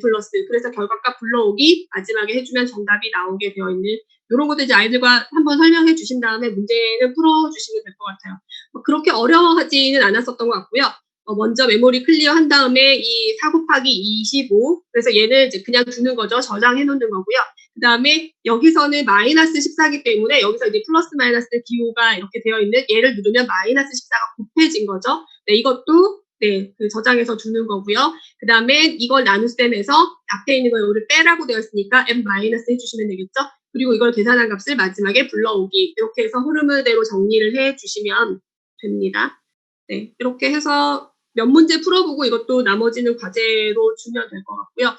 그래서 결과값 불러오기 마지막에 해주면 정답이 나오게 되어 있는 이런 것도 이제 아이들과 한번 설명해 주신 다음에 문제는 풀어주시면 될 것 같아요. 그렇게 어려워하지는 않았었던 것 같고요. 먼저 메모리 클리어 한 다음에 이 4 곱하기 25 그래서 얘는 이제 그냥 두는 거죠. 저장해 놓는 거고요. 그 다음에 여기서는 마이너스 14기 때문에 여기서 이제 플러스 마이너스 기호가 이렇게 되어 있는 얘를 누르면 마이너스 14가 곱해진 거죠. 네, 이것도 네, 그 저장해서 주는 거고요. 그 다음에 이걸 나눗셈에서 앞에 있는 거 이거를 빼라고 되어 있으니까 M- 해주시면 되겠죠. 그리고 이걸 계산한 값을 마지막에 불러오기 이렇게 해서 흐름대로 정리를 해주시면 됩니다. 네, 이렇게 해서 몇 문제 풀어보고 이것도 나머지는 과제로 주면 될 것 같고요.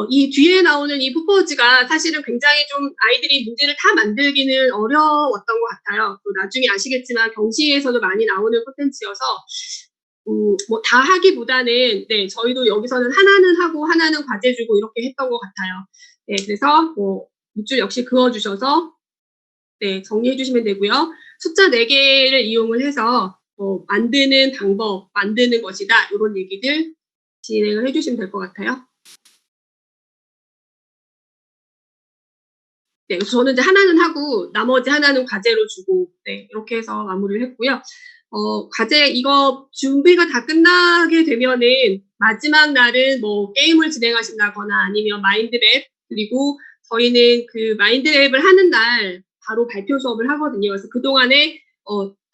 이 뒤에 나오는 이 푸퍼즈가 사실은 굉장히 좀 아이들이 문제를 다 만들기는 어려웠던 것 같아요. 또 나중에 아시겠지만 경시에서도 많이 나오는 콘텐츠여서 뭐 다 하기보다는 네, 저희도 여기서는 하나는 하고 하나는 과제 주고 이렇게 했던 것 같아요. 네, 그래서 뭐 밑줄 역시 그어주셔서 네, 정리해 주시면 되고요. 숫자 4개를 이용을 해서 만드는 방법, 만드는 것이다. 이런 얘기들 진행을 해주시면 될 것 같아요. 네, 저는 이제 하나는 하고 나머지 하나는 과제로 주고 네, 이렇게 해서 마무리를 했고요. 과제 이거 준비가 다 끝나게 되면은 마지막 날은 뭐 게임을 진행하신다거나 아니면 마인드맵 그리고 저희는 그 마인드맵을 하는 날 바로 발표 수업을 하거든요. 그래서 그동안에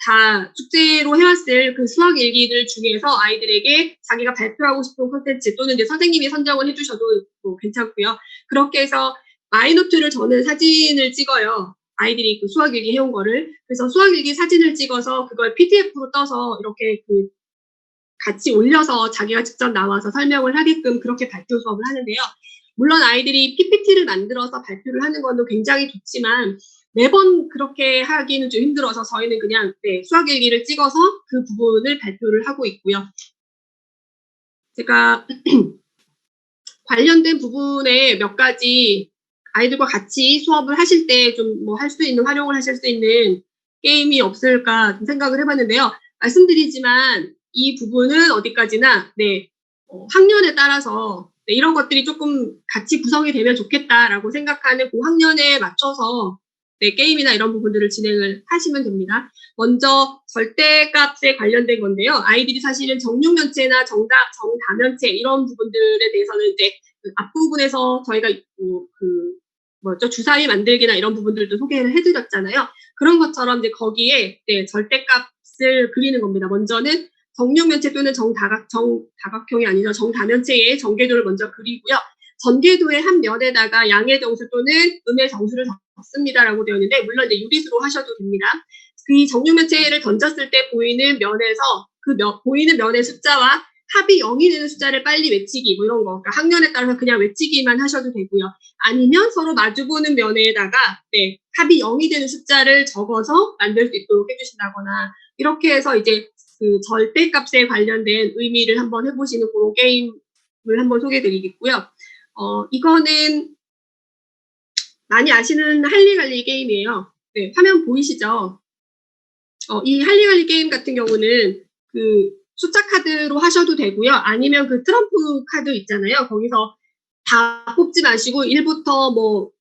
다 숙제로 해왔을 그 수학 일기들 중에서 아이들에게 자기가 발표하고 싶은 콘텐츠 또는 이제 선생님이 선정을 해주셔도 뭐 괜찮고요. 그렇게 해서 마이노트를 저는 사진을 찍어요. 아이들이 그 수학일기 해온 거를. 그래서 수학일기 사진을 찍어서 그걸 PDF로 떠서 이렇게 그 같이 올려서 자기가 직접 나와서 설명을 하게끔 그렇게 발표 수업을 하는데요. 물론 아이들이 PPT를 만들어서 발표를 하는 것도 굉장히 좋지만 매번 그렇게 하기는 좀 힘들어서 저희는 그냥 네, 수학일기를 찍어서 그 부분을 발표를 하고 있고요. 제가 관련된 부분에 몇 가지 아이들과 같이 수업을 하실 때 좀 뭐 할 수 있는, 활용을 하실 수 있는 게임이 없을까 좀 생각을 해봤는데요. 말씀드리지만 이 부분은 어디까지나 학년에 따라서 이런 것들이 조금 같이 구성이 되면 좋겠다라고 생각하는 그 학년에 맞춰서 게임이나 이런 부분들을 진행을 하시면 됩니다. 먼저 절대값에 관련된 건데요. 아이들이 사실은 정육면체나 정다면체 이런 부분들에 대해서는 이제 그 앞부분에서 저희가 주사위 만들기나 이런 부분들도 소개를 해드렸잖아요. 그런 것처럼 이제 거기에 절대값을 그리는 겁니다. 먼저는 정육면체 또는 정다각형이 아니라 정다면체의 전개도를 먼저 그리고요. 전개도의 한 면에다가 양의 정수 또는 음의 정수를 적습니다라고 되어 있는데, 물론 이제 유리수로 하셔도 됩니다. 그 정육면체를 던졌을 때 보이는 면에서 보이는 면의 숫자와 합이 0이 되는 숫자를 빨리 외치기, 뭐 이런 거. 그러니까 학년에 따라서 그냥 외치기만 하셔도 되고요. 아니면 서로 마주보는 면에다가 합이 0이 되는 숫자를 적어서 만들 수 있도록 해주신다거나, 이렇게 해서 이제 그 절대값에 관련된 의미를 한번 해보시는 그런 게임을 한번 소개해드리겠고요. 이거는 많이 아시는 할리갈리 게임이에요. 화면 보이시죠? 이 할리갈리 게임 같은 경우는 그 숫자 카드로 하셔도 되고요. 아니면 그 트럼프 카드 있잖아요. 거기서 다 뽑지 마시고 1부터 뭐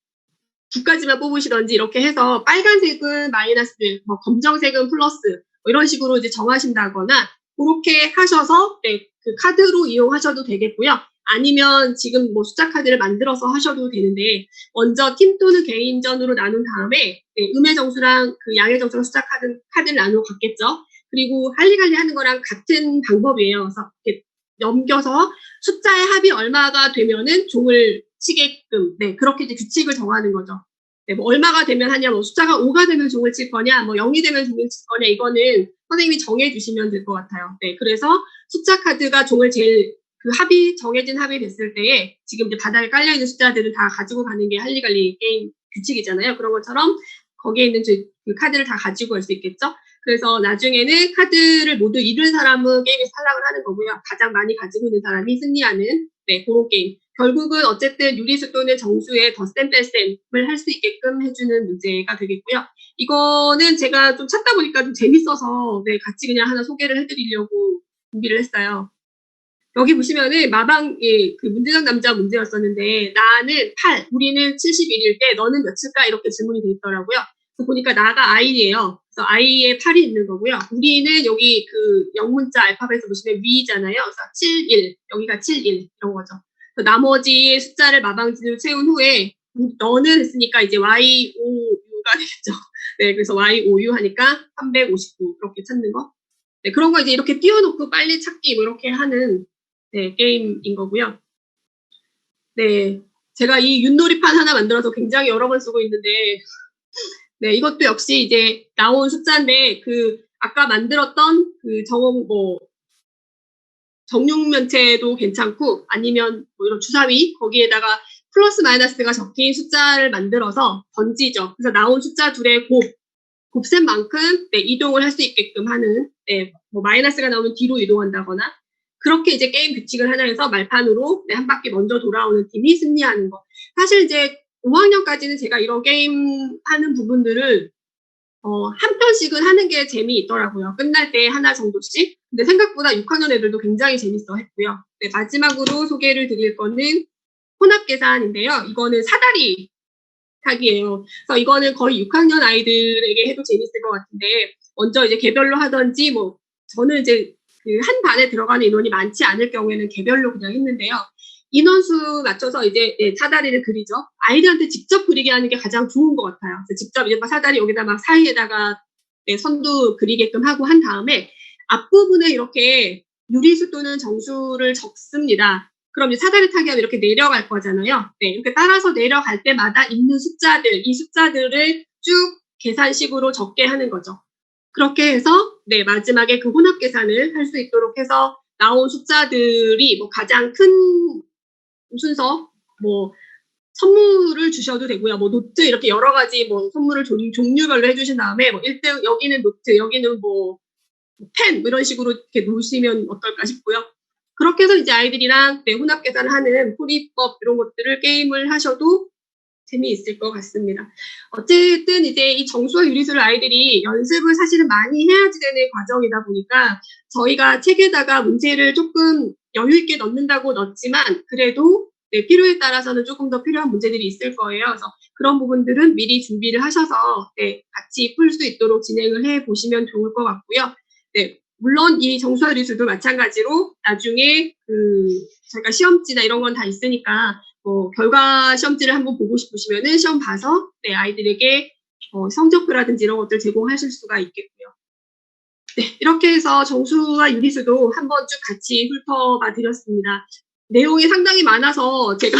9까지만 뽑으시던지 이렇게 해서 빨간색은 마이너스, 뭐 검정색은 플러스 뭐 이런 식으로 이제 정하신다거나 그렇게 하셔서 그 카드로 이용하셔도 되겠고요. 아니면 지금 뭐 숫자 카드를 만들어서 하셔도 되는데, 먼저 팀 또는 개인전으로 나눈 다음에 음의 정수랑 그 양의 정수랑 숫자 카드를 나누어 갔겠죠. 그리고 할리갈리 하는 거랑 같은 방법이에요. 그래서 이렇게 넘겨서 숫자의 합이 얼마가 되면은 종을 치게끔 그렇게 이제 규칙을 정하는 거죠. 뭐 얼마가 되면 하냐, 뭐 숫자가 5가 되면 종을 칠 거냐, 뭐 0이 되면 종을 칠 거냐, 이거는 선생님이 정해주시면 될 것 같아요. 그래서 숫자 카드가 종을 제일 그 정해진 합이 됐을 때에 지금 이제 바닥에 깔려있는 숫자들을 다 가지고 가는 게 할리갈리 게임 규칙이잖아요. 그런 것처럼 거기에 있는 그 카드를 다 가지고 갈 수 있겠죠. 그래서 나중에는 카드를 모두 잃은 사람은 게임에서 탈락을 하는 거고요. 가장 많이 가지고 있는 사람이 승리하는 그런 게임. 결국은 어쨌든 유리수 또는 정수의 덧셈 뺄셈을 할 수 있게끔 해주는 문제가 되겠고요. 이거는 제가 좀 찾다 보니까 좀 재밌어서 같이 그냥 하나 소개를 해드리려고 준비를 했어요. 여기 보시면은 그 문제적 남자 문제였었는데, 나는 8, 우리는 71일 때 너는 몇일까? 이렇게 질문이 돼 있더라고요. 그래서 보니까 나가 I예요. 그래서 I에 8이 있는 거고요. 우리는 여기 그 영문자 알파벳을 보시면 위잖아요. 그래서 71, 여기가 71 이런 거죠. 나머지 숫자를 마방진으로 채운 후에 너는 했으니까 이제 YOU가 되겠죠. 그래서 YOU 하니까 359 이렇게 찾는 거. 그런 거 이제 이렇게 띄워놓고 빨리 찾기 뭐 이렇게 하는 게임인 거고요. 제가 이 윷놀이판 하나 만들어서 굉장히 여러 번 쓰고 있는데, 이것도 역시 이제 나온 숫자인데, 아까 만들었던 정육면체도 괜찮고, 아니면 뭐 이런 주사위, 거기에다가 플러스 마이너스가 적힌 숫자를 만들어서 던지죠. 그래서 나온 숫자 둘의 곱셈 만큼 이동을 할 수 있게끔 하는, 뭐 마이너스가 나오면 뒤로 이동한다거나, 그렇게 이제 게임 규칙을 하나 해서 말판으로 한 바퀴 먼저 돌아오는 팀이 승리하는 거. 사실 이제 5학년까지는 제가 이런 게임 하는 부분들을 한 편씩은 하는 게 재미있더라고요. 끝날 때 하나 정도씩. 근데 생각보다 6학년 애들도 굉장히 재밌어 했고요. 마지막으로 소개를 드릴 거는 혼합계산인데요. 이거는 사다리 타기예요. 그래서 이거는 거의 6학년 아이들에게 해도 재밌을 것 같은데, 먼저 이제 개별로 하든지, 뭐 저는 이제 그 한 반에 들어가는 인원이 많지 않을 경우에는 개별로 그냥 했는데요. 인원수 맞춰서 이제 사다리를 그리죠. 아이들한테 직접 그리게 하는 게 가장 좋은 것 같아요. 그래서 직접 이제 사다리 여기다 막 사이에다가 선도 그리게끔 하고 한 다음에 앞부분에 이렇게 유리수 또는 정수를 적습니다. 그럼 이제 사다리 타기 하면 이렇게 내려갈 거잖아요. 이렇게 따라서 내려갈 때마다 있는 숫자들, 이 숫자들을 쭉 계산식으로 적게 하는 거죠. 그렇게 해서 마지막에 그 혼합 계산을 할 수 있도록 해서 나온 숫자들이 뭐 가장 큰 순서, 뭐 선물을 주셔도 되고요. 뭐 노트 이렇게 여러 가지 뭐 선물을 종류별로 해주신 다음에 뭐 1등 여기는 노트, 여기는 뭐 펜, 뭐 이런 식으로 이렇게 놓으시면 어떨까 싶고요. 그렇게 해서 이제 아이들이랑 혼합 계산을 하는 풀이법 이런 것들을 게임을 하셔도 재미있을 것 같습니다. 어쨌든 이제 이 정수와 유리수를 아이들이 연습을 사실은 많이 해야지 되는 과정이다 보니까 저희가 책에다가 문제를 조금 여유 있게 넣는다고 넣었지만 그래도 네, 필요에 따라서는 조금 더 필요한 문제들이 있을 거예요. 그래서 그런 부분들은 미리 준비를 하셔서 네, 같이 풀 수 있도록 진행을 해 보시면 좋을 것 같고요. 네, 물론 이 정수와 유리수도 마찬가지로 나중에 저희가 시험지나 이런 건 다 있으니까 결과 시험지를 한번 보고 싶으시면은 시험 봐서 네, 아이들에게 성적표라든지 이런 것들 제공하실 수가 있겠고요. 네, 이렇게 해서 정수와 유리수도 한번 쭉 같이 훑어봐 드렸습니다. 내용이 상당히 많아서 제가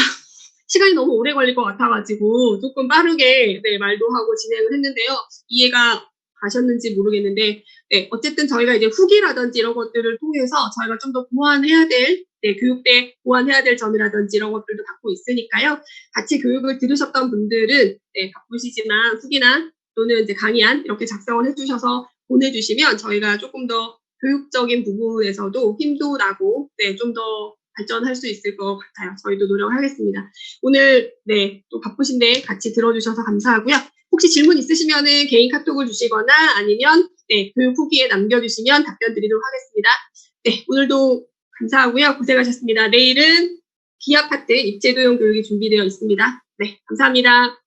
시간이 너무 오래 걸릴 것 같아가지고 조금 빠르게 네, 말도 하고 진행을 했는데요. 이해가 가셨는지 모르겠는데 네, 어쨌든 저희가 이제 후기라든지 이런 것들을 통해서 저희가 좀 더 보완해야 될 네, 교육대 보완해야 될 점이라든지 이런 것들도 갖고 있으니까요. 같이 교육을 들으셨던 분들은 네, 바쁘시지만 후기나 또는 이제 강의안 이렇게 작성을 해주셔서 보내주시면 저희가 조금 더 교육적인 부분에서도 힘도 나고 네, 좀 더 발전할 수 있을 것 같아요. 저희도 노력하겠습니다. 오늘 네, 또 바쁘신데 같이 들어주셔서 감사하고요. 혹시 질문 있으시면은 개인 카톡을 주시거나 아니면 네, 교육 후기에 남겨주시면 답변 드리도록 하겠습니다. 네, 오늘도 감사하고요. 고생하셨습니다. 내일은 기아 파트 입제도형 교육이 준비되어 있습니다. 네, 감사합니다.